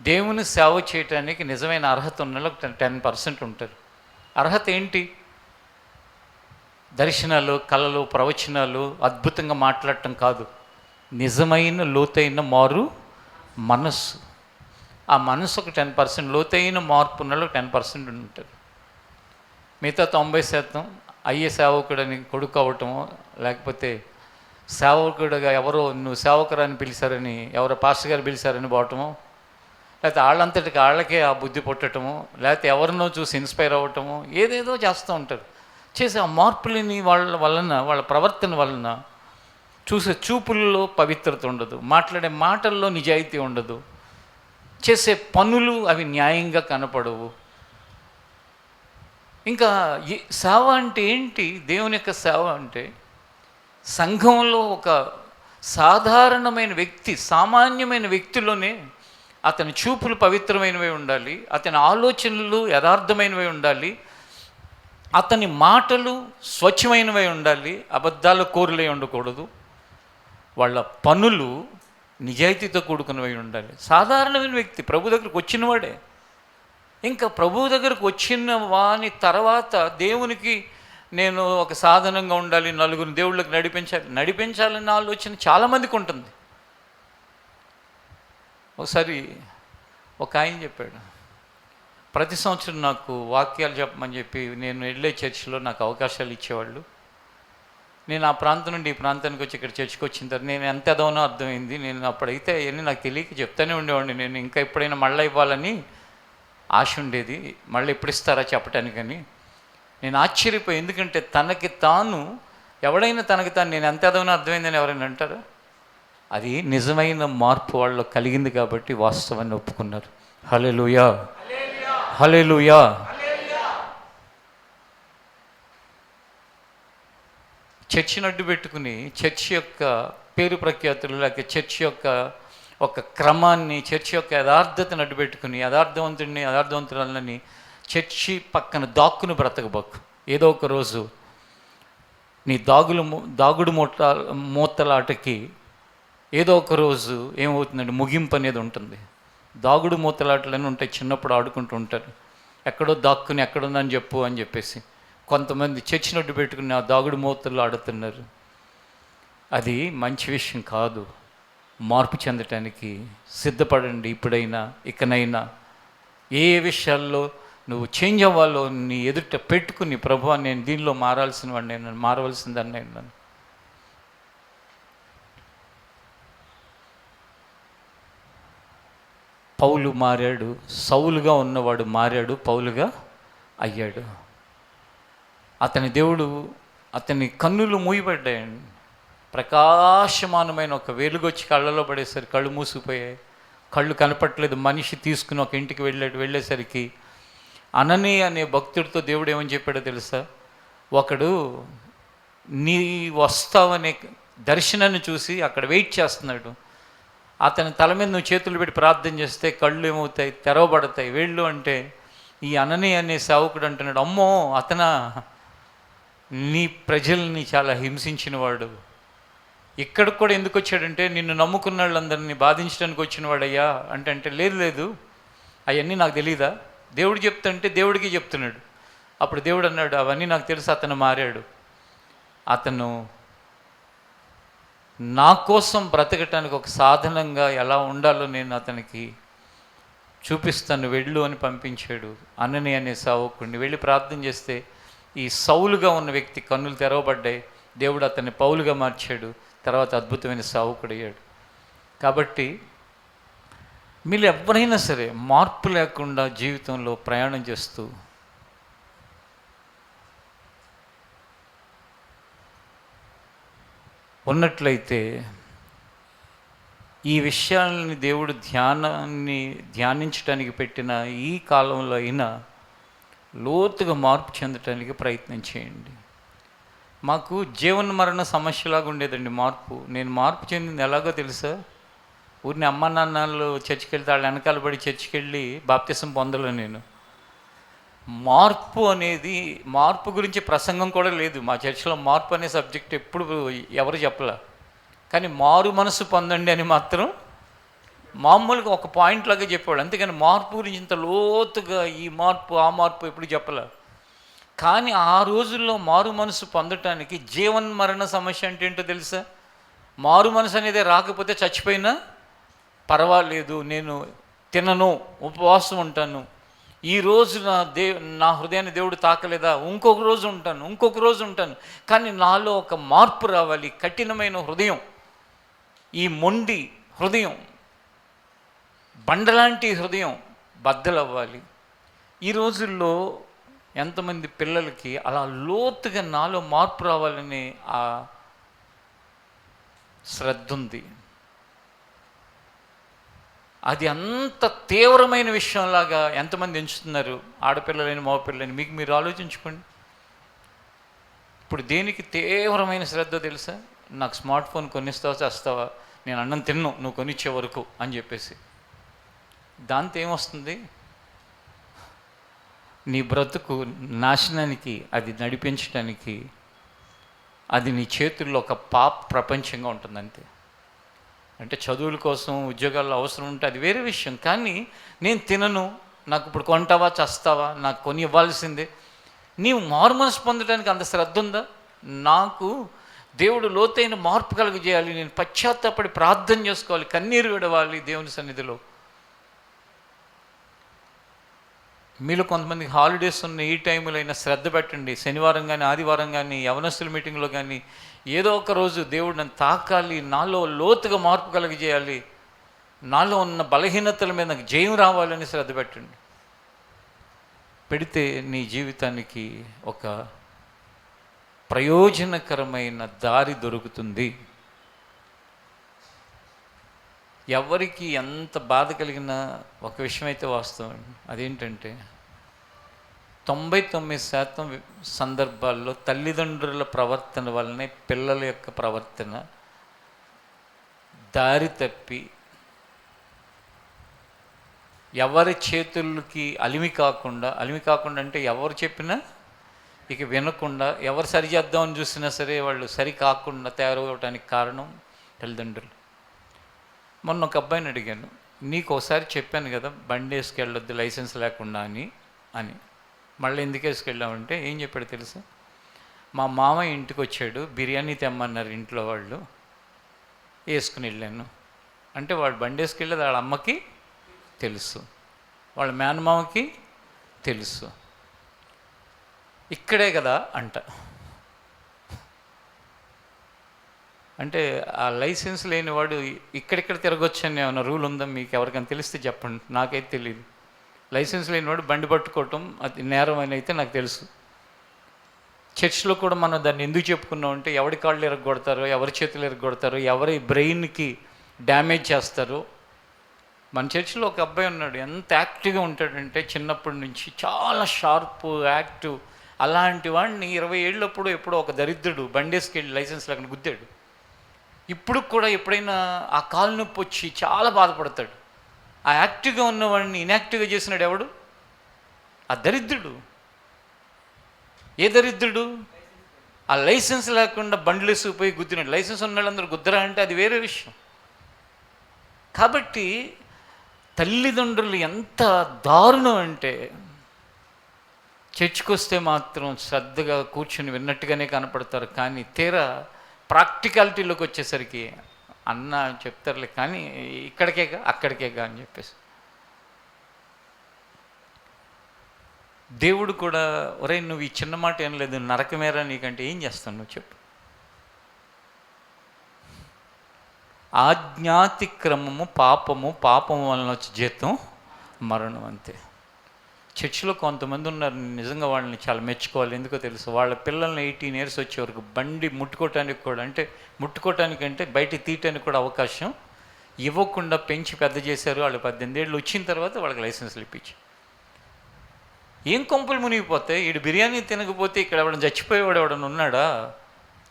దేవుని సేవ చేయటానికి నిజమైన అర్హత ఉన్న వాళ్ళు 10% ఉంటారు. అర్హత ఏంటి? దర్శనాలు, కళలు, ప్రవచనాలు, అద్భుతంగా మాట్లాడటం కాదు, నిజమైన లోతైన మారు మనస్సు. ఆ మనసు ఒక 10%, లోతైన మార్పు ఉన్న వాళ్ళు 10% ఉంటారు. మిగతా 90% అయ్యే సేవకుడని కొడుకు అవటమో, లేకపోతే సేవకుడుగా ఎవరో నువ్వు సేవకురాని పిలిచారని, ఎవరో పాస్టర్ గారు పిలిచారని పోవటమో, లేకపోతే వాళ్ళంతటికి వాళ్ళకే ఆ బుద్ధి పుట్టటము, లేకపోతే ఎవరినో చూసి ఇన్స్పైర్ అవ్వటము, ఏదేదో చేస్తూ ఉంటారు. చేసే ఆ మార్పులని వాళ్ళ ప్రవర్తన వలన చూసే చూపుల్లో పవిత్రత ఉండదు, మాట్లాడే మాటల్లో నిజాయితీ ఉండదు, చేసే పనులు అవి న్యాయంగా కనపడవు. ఇంకా సేవ అంటే ఏంటి? దేవుని యొక్క సేవ అంటే సంఘంలో ఒక సాధారణమైన వ్యక్తి, సామాన్యమైన వ్యక్తిలోనే అతని చూపులు పవిత్రమైనవి ఉండాలి, అతని ఆలోచనలు యథార్థమైనవి ఉండాలి, అతని మాటలు స్వచ్ఛమైనవి ఉండాలి, అబద్ధాల కోరులై ఉండకూడదు, వాళ్ళ పనులు నిజాయితీతో కూడుకున్నవి ఉండాలి. సాధారణమైన వ్యక్తి ప్రభు దగ్గరకు వచ్చినవాడే. ఇంకా ప్రభువు దగ్గరకు వచ్చిన వాని తర్వాత దేవునికి నేను ఒక సాధనంగా ఉండాలి, నలుగురు దేవుళ్ళకి నడిపించాలన్న ఆలోచన చాలామందికి ఉంటుంది. ఒకసారి ఒక ఆయన చెప్పాడు, ప్రతి సంవత్సరం నాకు వాక్యాలు చెప్పమని చెప్పి నేను వెళ్ళే చర్చిలో నాకు అవకాశాలు ఇచ్చేవాళ్ళు. నేను ఆ ప్రాంతం నుండి ఈ ప్రాంతానికి వచ్చి ఇక్కడ చర్చికి వచ్చిన తర్వాత నేను ఎంత ఎదవనో అర్థమైంది. నేను అప్పుడైతే అవన్నీ నాకు తెలియక చెప్తానే ఉండేవాడిని. నేను ఇంకా ఎప్పుడైనా మళ్ళీ ఇవ్వాలని ఆశ ఉండేది, మళ్ళీ ఎప్పుడు ఇస్తారా చెప్పటానికని. నేను ఆశ్చర్యపోయి, ఎందుకంటే తనకి తాను ఎవడైనా తనకి తాను నేను ఎంత ఎదవనో అర్థమైందని ఎవరైనా అంటారా? అది నిజమైన మార్పు వాళ్ళలో కలిగింది కాబట్టి వాస్తవాన్ని ఒప్పుకున్నారు. హల్లెలూయా, హల్లెలూయా. చర్చిని అడ్డు పెట్టుకుని చర్చి యొక్క పేరు ప్రఖ్యాతులు, లేక చర్చి యొక్క ఒక క్రమాన్ని, చర్చి యొక్క యథార్థతను అడ్డు పెట్టుకుని యథార్థవంతులని చర్చి పక్కన దాక్కుని బ్రతకబోకు. ఏదో ఒక రోజు నీ దాగుడు మూతలాటకి ఏదో ఒక రోజు ఏమవుతుందంటే ముగింపు అనేది ఉంటుంది. దాగుడు మూతలాటలని ఉంటాయి, చిన్నప్పుడు ఆడుకుంటూ ఉంటారు. ఎక్కడో దాక్కుని ఎక్కడుందని చెప్పు అని చెప్పేసి కొంతమంది చర్చిని అడ్డు పెట్టుకుని ఆ దాగుడు మూతలు ఆడుతున్నారు. అది మంచి విషయం కాదు. మార్పు చెందటానికి సిద్ధపడండి. ఇప్పుడైనా ఇకనైనా ఏ విషయాల్లో నువ్వు చేంజ్ అవ్వాలో నీ ఎదుట పెట్టుకుని, ప్రభువా నేను దీనిలో మారవలసిన దాన్ని నేను. పౌలు మారాడు, సౌలుగా ఉన్నవాడు మారాడు, పౌలుగా అయ్యాడు. అతని దేవుడు, అతని కన్నులు మూయబడ్డాయండి. ప్రకాశమానమైన ఒక వెలుగొచ్చి కళ్ళలో పడేసరికి కళ్ళు మూసిపోయాయి, కళ్ళు కనపట్లేదు. మనిషి తీసుకుని ఒక ఇంటికి వెళ్ళేసరికి అననీ అనే భక్తుడితో దేవుడు ఏమని చెప్పాడో తెలుసా? ఒకడు నీ వస్తావనే దర్శనాన్ని చూసి అక్కడ వెయిట్ చేస్తున్నాడు. అతని తల మీద నువ్వు చేతులు పెట్టి ప్రార్థన చేస్తే కళ్ళు ఏమవుతాయి? తెరవబడతాయి. వెళ్ళు అంటే ఈ అననీ అనే సేవకుడు అంటున్నాడు, అమ్మో అతనా, నీ ప్రజల్ని చాలా హింసించినవాడు, ఇక్కడికి కూడా ఎందుకు వచ్చాడంటే నిన్ను నమ్ముకున్న వాళ్ళందరినీ బాధించడానికి వచ్చినవాడయ్యా అంటే లేదు అవన్నీ నాకు తెలీదా? దేవుడు చెప్తుంటే దేవుడికి చెప్తున్నాడు. అప్పుడు దేవుడు అన్నాడు, అవన్నీ నాకు తెలుసు, అతను మారాడు, అతను నా కోసం బ్రతకటానికి ఒక సాధనంగా ఎలా ఉండాలో నేను అతనికి చూపిస్తాను, వెళ్ళు అని పంపించాడు. అననీ అనే సేవకుడిని వెళ్ళి ప్రార్థన చేస్తే ఈ సౌలుగా ఉన్న వ్యక్తి కన్నులు తెరవబడ్డాయి. దేవుడు అతన్ని పౌలుగా మార్చాడు. తర్వాత అద్భుతమైన సేవకుడయ్యాడు. కాబట్టి మీరు ఎవరైనా సరే మార్పు లేకుండా జీవితంలో ప్రయాణం చేస్తూ ఉన్నట్లయితే ఈ విషయాలని దేవుడు ధ్యానించడానికి పెట్టిన ఈ కాలంలో అయినా లోతుగా మార్పు చెందటానికి ప్రయత్నం చేయండి. మాకు జీవన మరణ సమస్యలాగా ఉండేదండి మార్పు. నేను మార్పు చెందింది ఎలాగో తెలుసా? ఊరిని అమ్మ నాన్నలు చర్చికి వెళ్తే వాళ్ళ వెనకాల పడి చర్చికి వెళ్ళి బాప్తిసం పొందలే. నేను మార్పు గురించి ప్రసంగం కూడా లేదు మా చర్చిలో. మార్పు అనే సబ్జెక్ట్ ఎప్పుడు ఎవరు చెప్పలే. కానీ మారు మనసు పొందండి అని మాత్రం మామూలుగా ఒక పాయింట్ లాగా చెప్పేవాడు. అంతేకాని మార్పు గురించి ఇంత లోతుగా ఈ మార్పు ఆ మార్పు ఎప్పుడు చెప్పలే. కానీ ఆ రోజుల్లో మారు మనసు పొందటానికి జీవన్ మరణ సమస్య అంటే ఏంటో తెలుసా? మారు మనసు అనేది రాకపోతే చచ్చిపోయినా పర్వాలేదు, నేను తినను, ఉపవాసం ఉంటాను, ఈ రోజు నా హృదయాన్ని దేవుడు తాకలేదా, ఇంకొక రోజు ఉంటాను, కానీ నాలో ఒక మార్పు రావాలి. కఠినమైన హృదయం, ఈ మొండి హృదయం, బండలాంటి హృదయం బద్దలవ్వాలి. ఈ రోజుల్లో ఎంతమంది పిల్లలకి అలా లోతుగా నాలో మార్పు రావాలని ఆ శ్రద్ధ ఉంది. అది అంత తీవ్రమైన విషయంలాగా ఎంతమంది ఎంచుతున్నారు? ఆడపిల్లలని మగపిల్లని మీరు ఆలోచించుకోండి. ఇప్పుడు దేనికి తీవ్రమైన శ్రద్ధ తెలుసా? నాకు స్మార్ట్ ఫోన్ కొనిస్తావా చేస్తావా, నేను అన్నం తిన్ను నువ్వు కొనిచ్చే వరకు అని చెప్పేసి. దాంతో ఏమొస్తుంది? నీ బ్రతుకు నాశనానికి అది నడిపించడానికి అది నీ చేతుల్లో ఒక ప్రపంచంగా ఉంటుంది అంతే. అంటే చదువుల కోసం ఉద్యోగాల్లో అవసరం ఉంటే అది వేరే విషయం, కానీ నేను తినను, నాకు ఇప్పుడు కొంటావా చస్తావా, నాకు కొని ఇవ్వాల్సిందే. నీవు మారు మనసు పొందడానికి అంత శ్రద్ధ ఉందా? నాకు దేవుడు లోతైన మార్పు కలుగజేయాలి, నేను పశ్చాత్తాపడి ప్రార్థన చేసుకోవాలి, కన్నీరు విడవాలి దేవుని సన్నిధిలో. మీలో కొంతమందికి హాలిడేస్ ఉన్న ఈ టైంలో అయినా శ్రద్ధ పెట్టండి. శనివారం కానీ ఆదివారం కానీ యవనస్తుల మీటింగ్లో కానీ ఏదో ఒక రోజు దేవుడు నన్ను తాకాలి, నాలో లోతుగా మార్పు కలుగజేయాలి, నాలో ఉన్న బలహీనతల మీద నాకు జయం రావాలని శ్రద్ధ పెట్టండి. పెడితే నీ జీవితానికి ఒక ప్రయోజనకరమైన దారి దొరుకుతుంది. ఎవరికి ఎంత బాధ కలిగినా ఒక విషయం అయితే వాస్తవం, అదేంటంటే 99% సందర్భాల్లో తల్లిదండ్రుల ప్రవర్తన వల్లనే పిల్లల యొక్క ప్రవర్తన దారి తప్పి ఎవరి చేతులకి అలిమి కాకుండా అంటే ఎవరు చెప్పినా ఇక వినకుండా, ఎవరు సరి చేద్దామని చూసినా సరే వాళ్ళు సరి కాకుండా తయారవడానికి కారణం తల్లిదండ్రులు. మొన్న ఒక అబ్బాయిని అడిగాను, నీకు ఒకసారి చెప్పాను కదా బండి వేసుకెళ్ళొద్దు లైసెన్స్ లేకుండా అని మళ్ళీ ఎందుకు వేసుకెళ్ళామంటే ఏం చెప్పాడు తెలుసా? మా మామయ్య ఇంటికి వచ్చాడు, బిర్యానీ తెమ్మన్నారు ఇంట్లో వాళ్ళు, వేసుకుని వెళ్ళాను అంటే వాడు బండి వేసుకెళ్ళేది వాళ్ళ అమ్మకి తెలుసు, వాళ్ళ మేనమామకి తెలుసు, ఇక్కడే కదా అంట. అంటే ఆ లైసెన్స్ లేనివాడు ఇక్కడిక్కడ తిరగొచ్చని ఏమైనా రూల్ ఉందా మీకు? ఎవరికైనా తెలిస్తే చెప్పండి, నాకైతే తెలియదు. లైసెన్స్ లేనివాడు బండి పట్టుకోవటం అది నేరం అని అయితే నాకు తెలుసు. చర్చ్లో కూడా మనం దాన్ని ఎందుకు చెప్పుకున్నాం అంటే ఎవరి కాళ్ళు ఎరగొడతారో, ఎవరి చేతులు ఎరగొడతారో, ఎవరి బ్రెయిన్కి డ్యామేజ్ చేస్తారో. మన చర్చిలో ఒక అబ్బాయి ఉన్నాడు, ఎంత యాక్టివ్గా ఉంటాడంటే చిన్నప్పటి నుంచి చాలా షార్ప్ యాక్టివ్. అలాంటి వాడిని 20 ఏళ్ళప్పుడు ఎప్పుడో ఒక దరిద్రుడు బండేసుకెళ్ళి లైసెన్స్ లేకుండా గుద్దాడు. ఇప్పుడు కూడా ఎప్పుడైనా ఆ కాలు నొప్పి వచ్చి చాలా బాధపడతాడు. ఆ యాక్టివ్గా ఉన్నవాడిని ఇన్యాక్టివ్గా చేసినాడు ఎవడు? ఆ దరిద్రుడు. ఏ దరిద్రుడు? ఆ లైసెన్స్ లేకుండా బండ్లు వేసుకుపోయి గుద్దినాడు. లైసెన్స్ ఉన్న వాళ్ళందరూ గుద్దరా అంటే అది వేరే విషయం. కాబట్టి తల్లిదండ్రులు ఎంత దారుణం అంటే చర్చికి వస్తే మాత్రం శ్రద్ధగా కూర్చుని విన్నట్టుగానే కనపడతారు, కానీ తీరా ప్రాక్టికాలిటీలోకి వచ్చేసరికి అన్న చెప్తారులే కానీ ఇక్కడికేగా అక్కడికేగా అని చెప్పేసి. దేవుడు కూడా ఒరే నువ్వు ఈ చిన్న మాట ఏం లేదు నరకమేరా నీకంటే ఏం చేస్తాను నువ్వు చెప్పు. ఆజ్ఞాతిక్రమము పాపము వలన వచ్చే జీతం మరణం అంతే. చర్చిలో కొంతమంది ఉన్నారు, నిజంగా వాళ్ళని చాలా మెచ్చుకోవాలి. ఎందుకో తెలుసు, వాళ్ళ పిల్లల్ని 18 years వచ్చే వరకు బండి ముట్టుకోవటానికి కూడా అంటే బయటికి తీయటానికి కూడా అవకాశం ఇవ్వకుండా పెంచి పెద్ద చేశారు. వాళ్ళు 18 ఏళ్ళు వచ్చిన తర్వాత వాళ్ళకి లైసెన్స్లు ఇప్పించి. ఏం కొంపలు మునిగిపోతే ఈడు బిర్యానీ తినకపోతే ఇక్కడ ఎవడన్నా చచ్చిపోయేవాడు ఎవడన్నా ఉన్నాడా?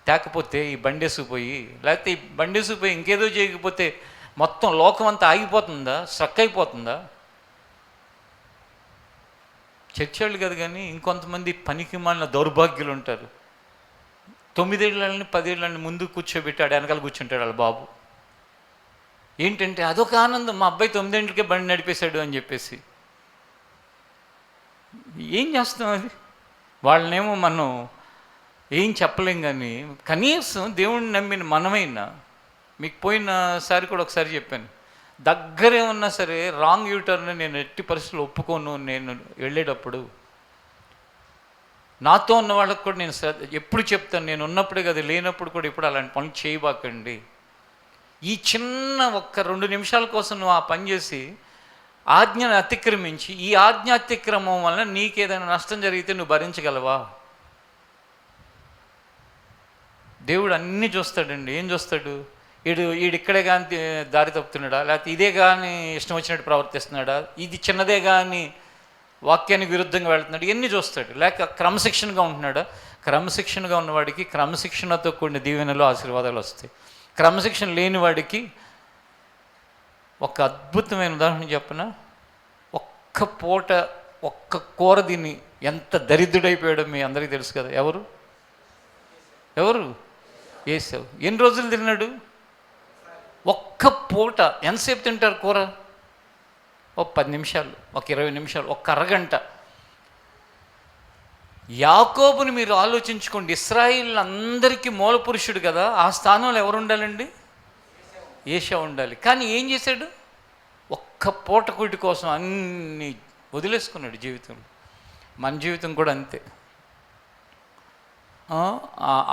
తేకపోతే ఈ బండేసుకుపోయి, లేకపోతే ఈ బండేసుకుపోయి ఇంకేదో చేయకపోతే మొత్తం లోకం అంతా ఆగిపోతుందా, స్ట్రక్ అయిపోతుందా? చర్చలు కదా, కానీ ఇంకొంతమంది పనికి మాలిన దౌర్భాగ్యులు ఉంటారు. 9 ఏళ్ళని 10 ఏళ్ళని ముందు కూర్చోబెట్టాడు, వెనకాల కూర్చుంటాడు వాళ్ళ బాబు. ఏంటంటే అదొక ఆనందం, మా అబ్బాయి 9 ఏళ్ళకే బండి నడిపేశాడు అని చెప్పేసి. ఏం చేస్తాం అది? వాళ్ళనేమో మనం ఏం చెప్పలేం, కానీ కనీసం దేవుడిని నమ్మిన మనమైనా, మీకు పోయినసారి కూడా ఒకసారి చెప్పాను, దగ్గరే ఉన్నా సరే రాంగ్ యూటర్న్ నేను ఎట్టి పరిస్థితులు ఒప్పుకోను. నేను వెళ్ళేటప్పుడు నాతో ఉన్న వాళ్ళకు కూడా నేను ఎప్పుడు చెప్తాను, నేను ఉన్నప్పుడే కదా, లేనప్పుడు కూడా ఇప్పుడు అలాంటి పనులు చేయబాకండి. ఈ చిన్న ఒక్క 2 నిమిషాల కోసం నువ్వు ఆ పని చేసి ఆజ్ఞను అతిక్రమించి, ఈ ఆజ్ఞ అతిక్రమం వలన నీకేదైనా నష్టం జరిగితే నువ్వు భరించగలవా? దేవుడు అన్నీ చూస్తాడండి. ఏం చూస్తాడు? ఈడిక్కడే కానీ దారి తప్పుతున్నాడా, లేకపోతే ఇదే కానీ ఇష్టం వచ్చినట్టు ప్రవర్తిస్తున్నాడా, ఇది చిన్నదే కానీ వాక్యానికి విరుద్ధంగా వెళ్తున్నాడు, ఇవన్నీ చూస్తాడు. లేక క్రమశిక్షణగా ఉంటున్నాడా? క్రమశిక్షణగా ఉన్నవాడికి క్రమశిక్షణతో కూడిన దీవెనలు ఆశీర్వాదాలు వస్తాయి. క్రమశిక్షణ లేని వాడికి ఒక అద్భుతమైన ఉదాహరణ చెప్పిన, ఒక్క పూట ఒక్క కూర తిని ఎంత దరిద్రుడైపోయాడో మీ అందరికీ తెలుసు కదా. ఎవరు ఏసావు. ఎన్ని రోజులు తిన్నాడు? ఒక్క పూట. ఎంతసేపు తింటారు కూర? ఒక 10 నిమిషాలు, ఒక 20 నిమిషాలు, ఒక అరగంట. యాకోబుని మీరు ఆలోచించుకోండి. ఇశ్రాయేల్ అందరికీ మూల పురుషుడు కదా, ఆ స్థానంలో ఎవరు ఉండాలండి? ఏశావు ఉండాలి. కానీ ఏం చేశాడు? ఒక్క పూట కూటి కోసం అన్నీ వదిలేసుకున్నాడు జీవితంలో. మన జీవితం కూడా అంతే.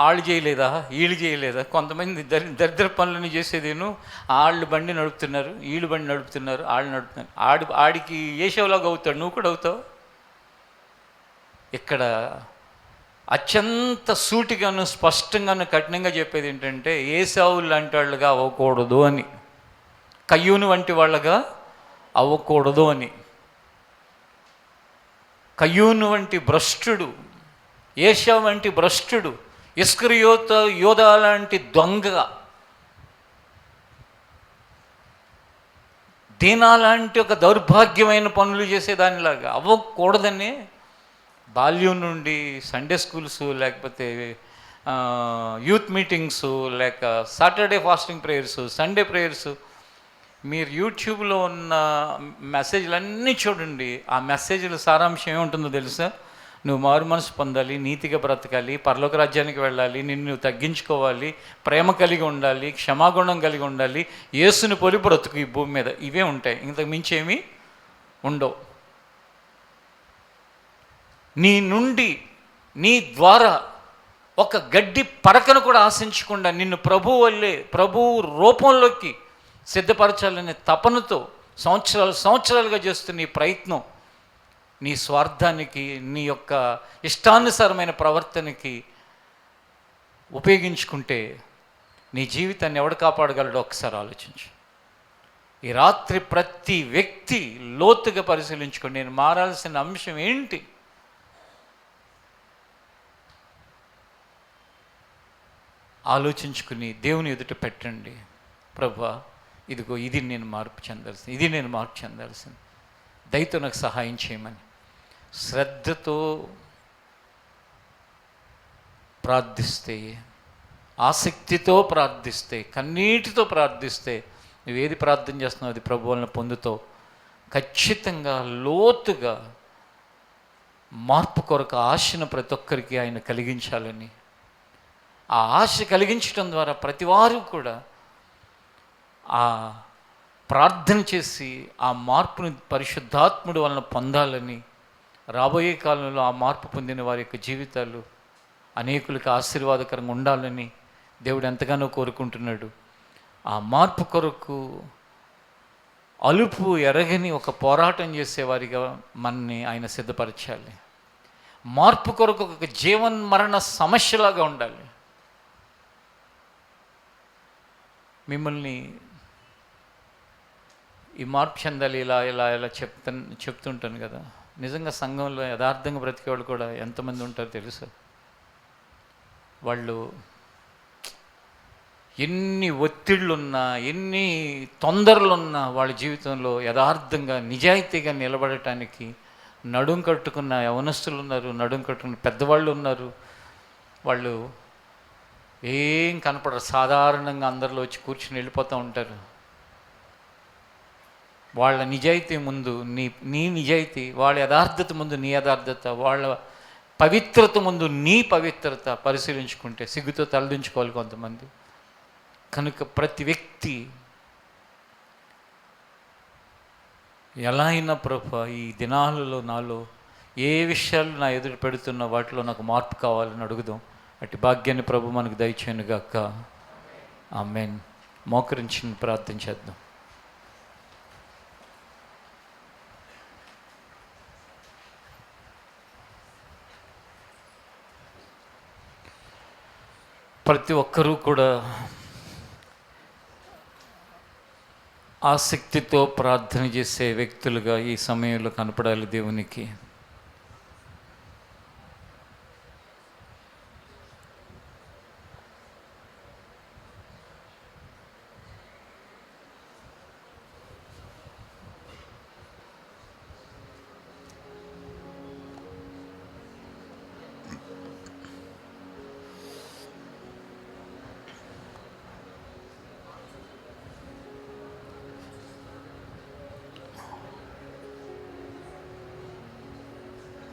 వాళ్ళు చేయలేదా, వీళ్ళు చేయలేదా? కొంతమంది దరిద్ర పనులని చేసేదేను, వాళ్ళు బండి నడుపుతున్నారు, వీళ్ళు బండి నడుపుతున్నారు, వాళ్ళు నడుపుతున్నారు. ఆడికి ఏషవులాగా అవుతాడు, నువ్వు కూడా అవుతావు. ఇక్కడ అత్యంత సూటిగాను స్పష్టంగాను కఠినంగా చెప్పేది ఏంటంటే, ఏసావు లాంటి వాళ్ళుగా అవ్వకూడదు అని, కయ్యూను వంటి వాళ్ళగా అవ్వకూడదు అని. కయ్యూను వంటి భ్రష్టుడు, ఏశావు వంటి భ్రష్టుడు, యోధా లాంటి దొంగ, దీనా లాంటి ఒక దౌర్భాగ్యమైన పనులు చేసేదానిలాగా అవ్వకూడదని బాల్యం నుండి సండే స్కూల్స్, లేకపోతే యూత్ మీటింగ్స్, లేక Saturday fasting prayers, Sunday prayers, మీరు యూట్యూబ్లో ఉన్న మెసేజ్లన్నీ చూడండి. ఆ మెసేజ్ల సారాంశం ఏముంటుందో తెలుసా? నువ్వు మారు మనసు పొందాలి, నీతిగా బ్రతకాలి, పరలోక రాజ్యానికి వెళ్ళాలి, నిన్ను తగ్గించుకోవాలి, ప్రేమ కలిగి ఉండాలి, క్షమాగుణం కలిగి ఉండాలి, యేసుని పోలి బ్రతుకు ఈ భూమి మీద. ఇవే ఉంటాయి, ఇంతకు మించి ఏమీ ఉండవు. నీ నుండి, నీ ద్వారా ఒక గడ్డి పరకను కూడా ఆశించకుండా నిన్ను ప్రభువు రూపంలోకి సిద్ధపరచాలనే తపనతో సంవత్సరాలుగా చేస్తున్న ఈ ప్రయత్నం నీ స్వార్థానికి, నీ యొక్క ఇష్టానుసారమైన ప్రవర్తనకి ఉపయోగించుకుంటే నీ జీవితాన్ని ఎవడు కాపాడగలడో ఒకసారి ఆలోచించు. ఈ రాత్రి ప్రతి వ్యక్తి లోతుగా పరిశీలించుకోండి. నేను మారాల్సిన అంశం ఏంటి? ఆలోచించుకుని దేవుని ఎదుట పెట్టండి. ప్రభువా, ఇదిగో ఇది నేను మార్పు చెందాల్సింది, దయతో నాకు సహాయం చేయమని శ్రద్ధతో ప్రార్థిస్తే, ఆసక్తితో ప్రార్థిస్తే, కన్నీటితో ప్రార్థిస్తే, నువ్వేది ప్రార్థన చేస్తున్నావు అది ప్రభు వలన పొందుతావు. ఖచ్చితంగా లోతుగా మార్పు కొరకు ఆశను ప్రతి ఒక్కరికి ఆయన కలిగించాలని, ఆ ఆశ కలిగించడం ద్వారా ప్రతివారు కూడా ఆ ప్రార్థన చేసి ఆ మార్పుని పరిశుద్ధాత్ముడు వలన పొందాలని, రాబోయే కాలంలో ఆ మార్పు పొందిన వారి యొక్క జీవితాలు అనేకులకు ఆశీర్వాదకరంగా ఉండాలని దేవుడు ఎంతగానో కోరుకుంటున్నాడు. ఆ మార్పు కొరకు అలుపు ఎరగని ఒక పోరాటం చేసేవారిగా మనని ఆయన సిద్ధపరచాలి. మార్పు కొరకు ఒక జీవన్మరణ సమస్యలాగా ఉండాలి. మిమ్మల్ని ఈ మార్పు చెందాలి ఇలా ఇలా ఇలా చెప్తుంటాను కదా. నిజంగా సంఘంలో యథార్థంగా బ్రతికేవాళ్ళు కూడా ఎంతమంది ఉంటారో తెలుసు. వాళ్ళు ఎన్ని ఒత్తిళ్ళున్నా, ఎన్ని తొందరలున్నా వాళ్ళ జీవితంలో యథార్థంగా నిజాయితీగా నిలబడటానికి నడుం కట్టుకున్న యవనస్తులు ఉన్నారు, నడుం కట్టుకున్న పెద్దవాళ్ళు ఉన్నారు. వాళ్ళు ఏం కనపడరు, సాధారణంగా అందరిలో వచ్చి కూర్చుని వెళ్ళిపోతూ ఉంటారు. వాళ్ళ నిజాయితీ ముందు నీ నిజాయితీ, వాళ్ళ యథార్థత ముందు నీ యథార్థత, వాళ్ళ పవిత్రత ముందు నీ పవిత్రత పరిశీలించుకుంటే సిగ్గుతో తలదించుకోవాలి కొంతమంది. కనుక ప్రతి వ్యక్తి ఎలా అయినా ప్రభు ఈ దినాలలో నాలో ఏ విషయాలు నా ఎదురు పెడుతున్నా వాటిలో నాకు మార్పు కావాలని అడుగుదాం. అటు భాగ్యాన్ని ప్రభు మనకు దయచేయనుగాక. ఆమేన్. మోకరించి ప్రార్థన చేద్దాం. ప్రతి ఒక్కరూ కూడా ఆసక్తితో ప్రార్థన చేసే వ్యక్తులుగా ఈ సమయంలో కనపడాలి దేవునికి.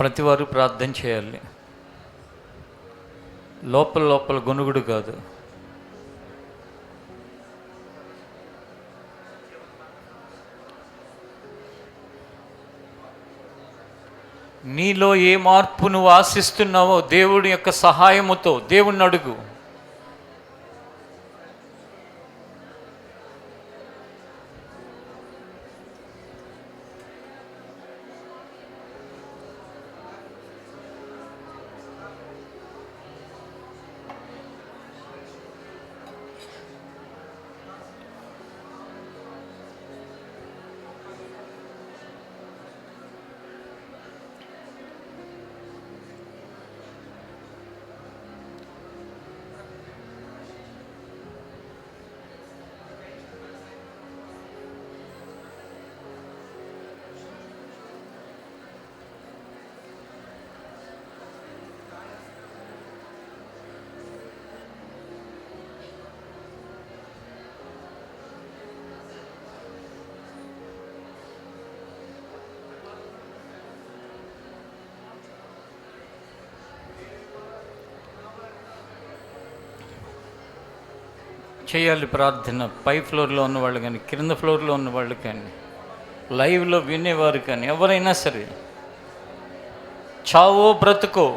ప్రతివారు ప్రార్థన చేయాలి. లోపల లోపల గొనుగుడు కాదు. నీలో ఏ మార్పు నువ్వు ఆశిస్తున్నావో దేవుడి యొక్క సహాయముతో దేవుణ్ణి అడుగు. చేయాలి ప్రార్థన. పై ఫ్లోర్లో ఉన్నవాళ్ళు కానీ, కింద ఫ్లోర్లో ఉన్నవాళ్ళు కానీ, లైవ్లో వినేవారు కానీ, ఎవరైనా సరే, చావో బ్రతుకో,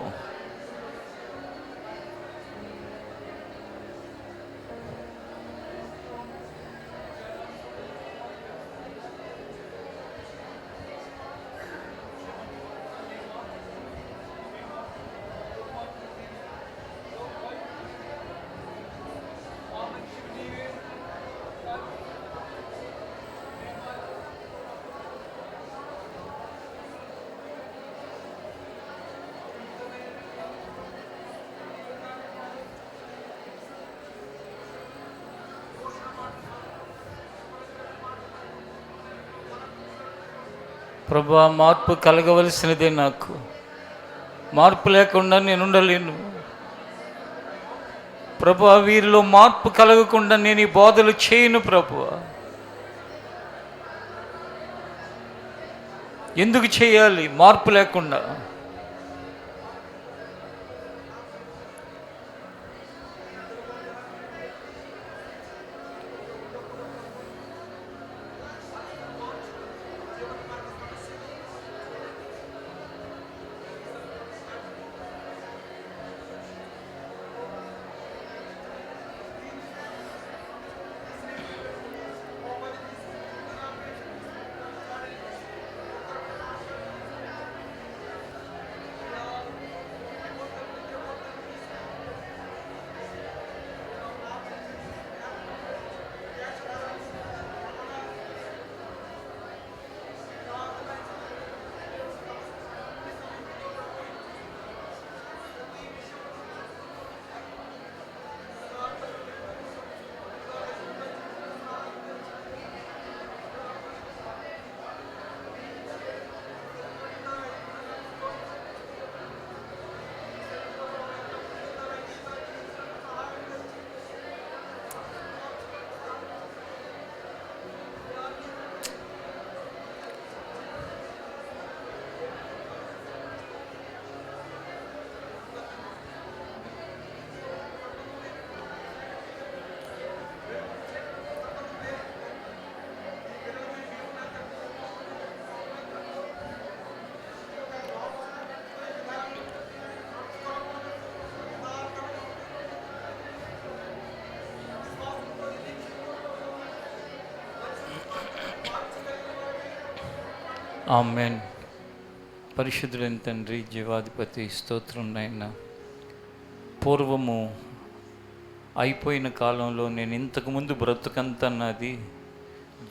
ప్రభువా మార్పు కలగవలసినదే. నాకు మార్పు లేకుండా నేను ఉండలేను ప్రభువా. వీరిలో మార్పు కలగకుండా నేను ఈ బోధలు చేయను ప్రభువా. ఎందుకు చేయాలి మార్పు లేకుండా? ఆమేన్. పరిశుద్ధుడైన తండ్రి, జీవాధిపతి, స్తోత్రం నాయనా. పూర్వము అయిపోయిన కాలంలో నేను ఇంతకుముందు బ్రతుకంతా నాది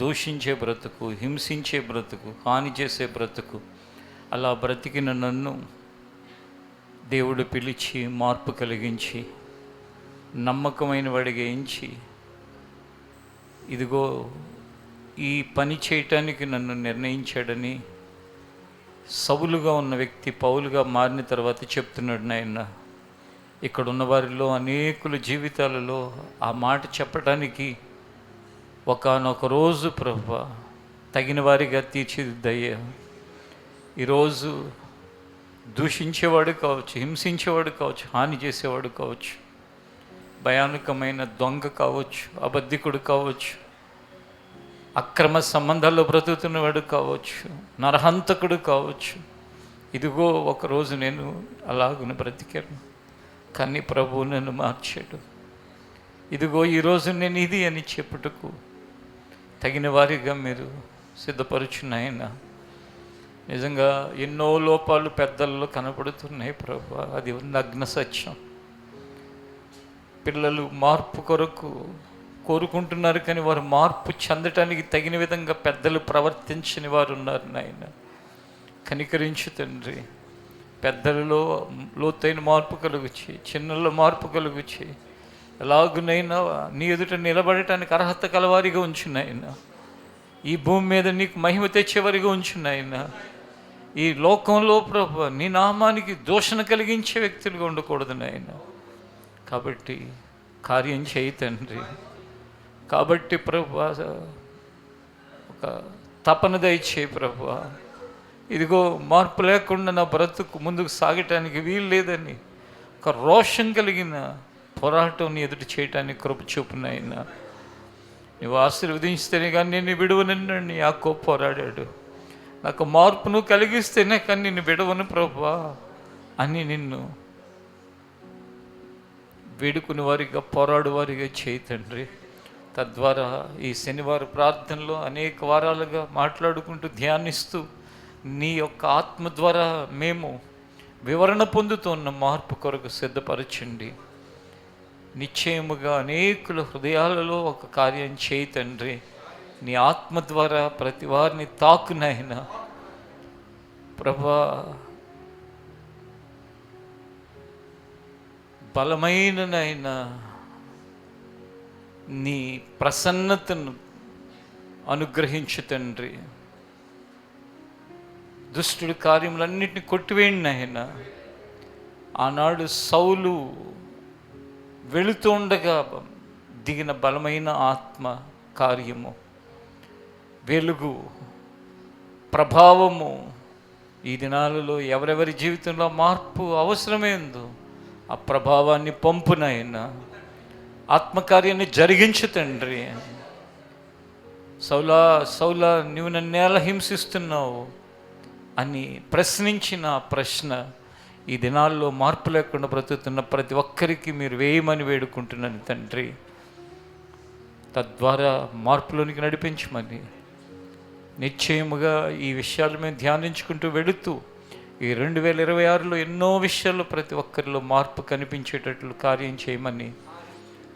దూషించే బ్రతుకు, హింసించే బ్రతుకు, హాని చేసే బ్రతుకు. అలా బ్రతికిన నన్ను దేవుడు పిలిచి మార్పు కలిగించి నమ్మకమైన వాడిగా ఎంచి, ఇదిగో ఈ పని చేయటానికి నన్ను నిర్ణయించాడని సౌలుగా ఉన్న వ్యక్తి పౌలుగా మారిన తర్వాత చెప్తున్నాడు నాయన. ఇక్కడ ఉన్న వారిలో అనేకుల జీవితాలలో ఆ మాట చెప్పడానికి ఒకానొక రోజు ప్రభువా తగిన వారిగా తీర్చిదిద్దయ్యా. ఈరోజు దూషించేవాడు కావచ్చు, హింసించేవాడు కావచ్చు, హాని చేసేవాడు కావచ్చు, భయానకమైన దొంగ కావచ్చు, అబద్ధికుడు కావచ్చు, అక్రమ సంబంధాల్లో బ్రతుకుతున్నవాడు కావచ్చు, నరహంతకుడు కావచ్చు. ఇదిగో ఒకరోజు నేను అలాగున బ్రతికాను, కానీ ప్రభువు నన్ను మార్చాడు. ఇదిగో ఈరోజు నేను ఇది అని చెప్పుటకు తగిన వారిగా మీరు సిద్ధపరుచున్నాయన. నిజంగా ఎన్నో లోపాలు పెద్దల్లో కనపడుతున్నాయి ప్రభు, అది నగ్న సత్యం. పిల్లలు మార్పు కొరకు కోరుకుంటున్నారు, కానీ వారు మార్పు చెందటానికి తగిన విధంగా పెద్దలు ప్రవర్తించని వారు ఉన్నారు నాయన. కనికరించు తండ్రి, పెద్దలలో లోతైన మార్పు కలుగుచి, చిన్నల్లో మార్పు కలుగుచి, ఎలాగునైనా నీ ఎదుట నిలబడటానికి అర్హత కలవారిగా ఉంచున్నాయన. ఈ భూమి మీద నీకు మహిమ తెచ్చేవారిగా ఉంచున్నాయన. ఈ లోకంలో ప్రభు నీ నామానికి దూషణ కలిగించే వ్యక్తులుగా ఉండకూడదు నాయన. కాబట్టి కార్యం చేయి తండ్రి. కాబట్టి ప్రభు ఒక తపన దయచేయి ప్రభు. ఇదిగో మార్పు లేకుండా నా బ్రతుకు ముందుకు సాగటానికి వీలు లేదని ఒక రోషం కలిగిన పోరాటం నీ ఎదుటి చేయటానికి కృప చూపునైనా. నువ్వు ఆశీర్వదించితేనే కానీ నేను విడువనని యాకోబు పోరాడాడు. నాకు మార్పును కలిగిస్తేనే కానీ నిన్ను విడవను ప్రభువా అని నిన్ను వేడుకుని వారిగా పోరాడు వారిగా చేయి తండ్రి. తద్వారా ఈ శనివారం ప్రార్థనలో అనేక వారాలుగా మాట్లాడుకుంటూ ధ్యానిస్తూ నీ యొక్క ఆత్మ ద్వారా మేము వివరణ పొందుతున్న మార్పు కొరకు సిద్ధపరచండి. నిశ్చయముగా అనేకుల హృదయాలలో ఒక కార్యం చేయి తండ్రి. నీ ఆత్మ ద్వారా ప్రతి వారిని తాకునైనా ప్రభా. బలమైననైనా నీ ప్రసన్నతను అనుగ్రహించు తండ్రి. దుష్టుడి కార్యములన్నింటినీ కొట్టివేయండి ఆయన. ఆనాడు సౌలు వెళుతుండగా దిగిన బలమైన ఆత్మ కార్యము, వెలుగు, ప్రభావము ఈ దినాలలో ఎవరెవరి జీవితంలో మార్పు అవసరమైందో ఆ ప్రభావాన్ని పంపునైనా ఆత్మకార్యాన్ని జరిగించు తండ్రి. సౌలా సౌలా నువ్వు నన్ను ఎలా హింసిస్తున్నావు అని ప్రశ్నించిన ప్రశ్న ఈ దినాల్లో మార్పు లేకుండా బ్రతుకుతున్న ప్రతి ఒక్కరికి మీరు వేయమని వేడుకుంటున్నాను తండ్రి. తద్వారా మార్పులోనికి నడిపించమని నిశ్చయముగా ఈ విషయాలు మేము ధ్యానించుకుంటూ వెళుతూ ఈ 2026లో ఎన్నో విషయాల్లో ప్రతి ఒక్కరిలో మార్పు కనిపించేటట్లు కార్యం చేయమని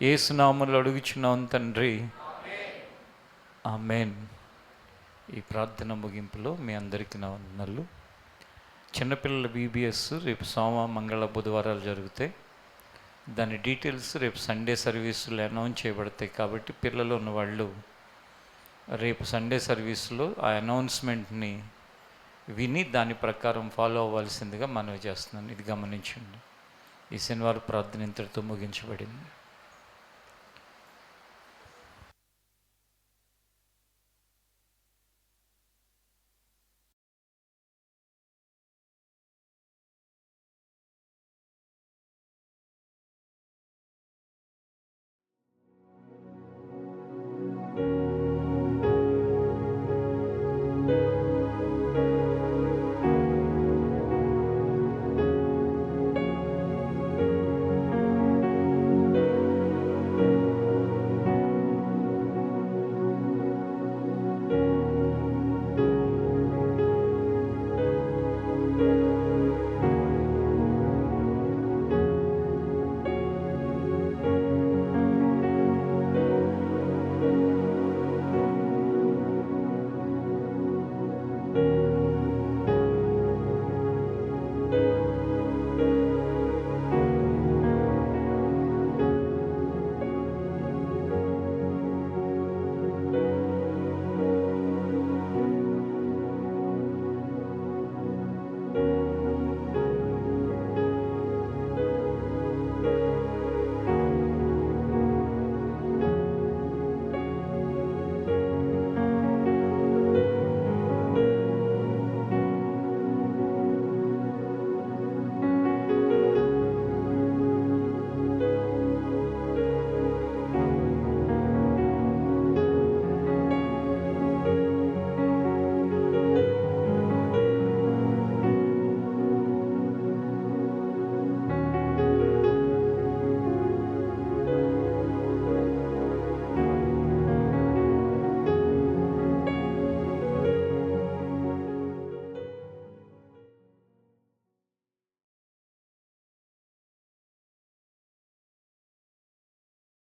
యేసు నామములో అడుగుచున్నాం తండ్రి. ఆమేన్. ఈ ప్రార్థన ముగింపులో మీ అందరికీ నా వందనాలు. చిన్నపిల్లల బీబీఎస్ రేపు సోమ, మంగళ, బుధవారాలు జరుగుతాయి. దాని డీటెయిల్స్ రేపు సండే సర్వీసులో అనౌన్స్ చేయబడతాయి. కాబట్టి పిల్లలు ఉన్నవాళ్ళు రేపు సండే సర్వీసులో ఆ అనౌన్స్మెంట్ని విని దాని ప్రకారం ఫాలో అవ్వాల్సిందిగా మనవి చేస్తున్నాను. ఇది గమనించండి. ఈ శనివారం ప్రార్థన ఇంతటితో ముగించబడింది.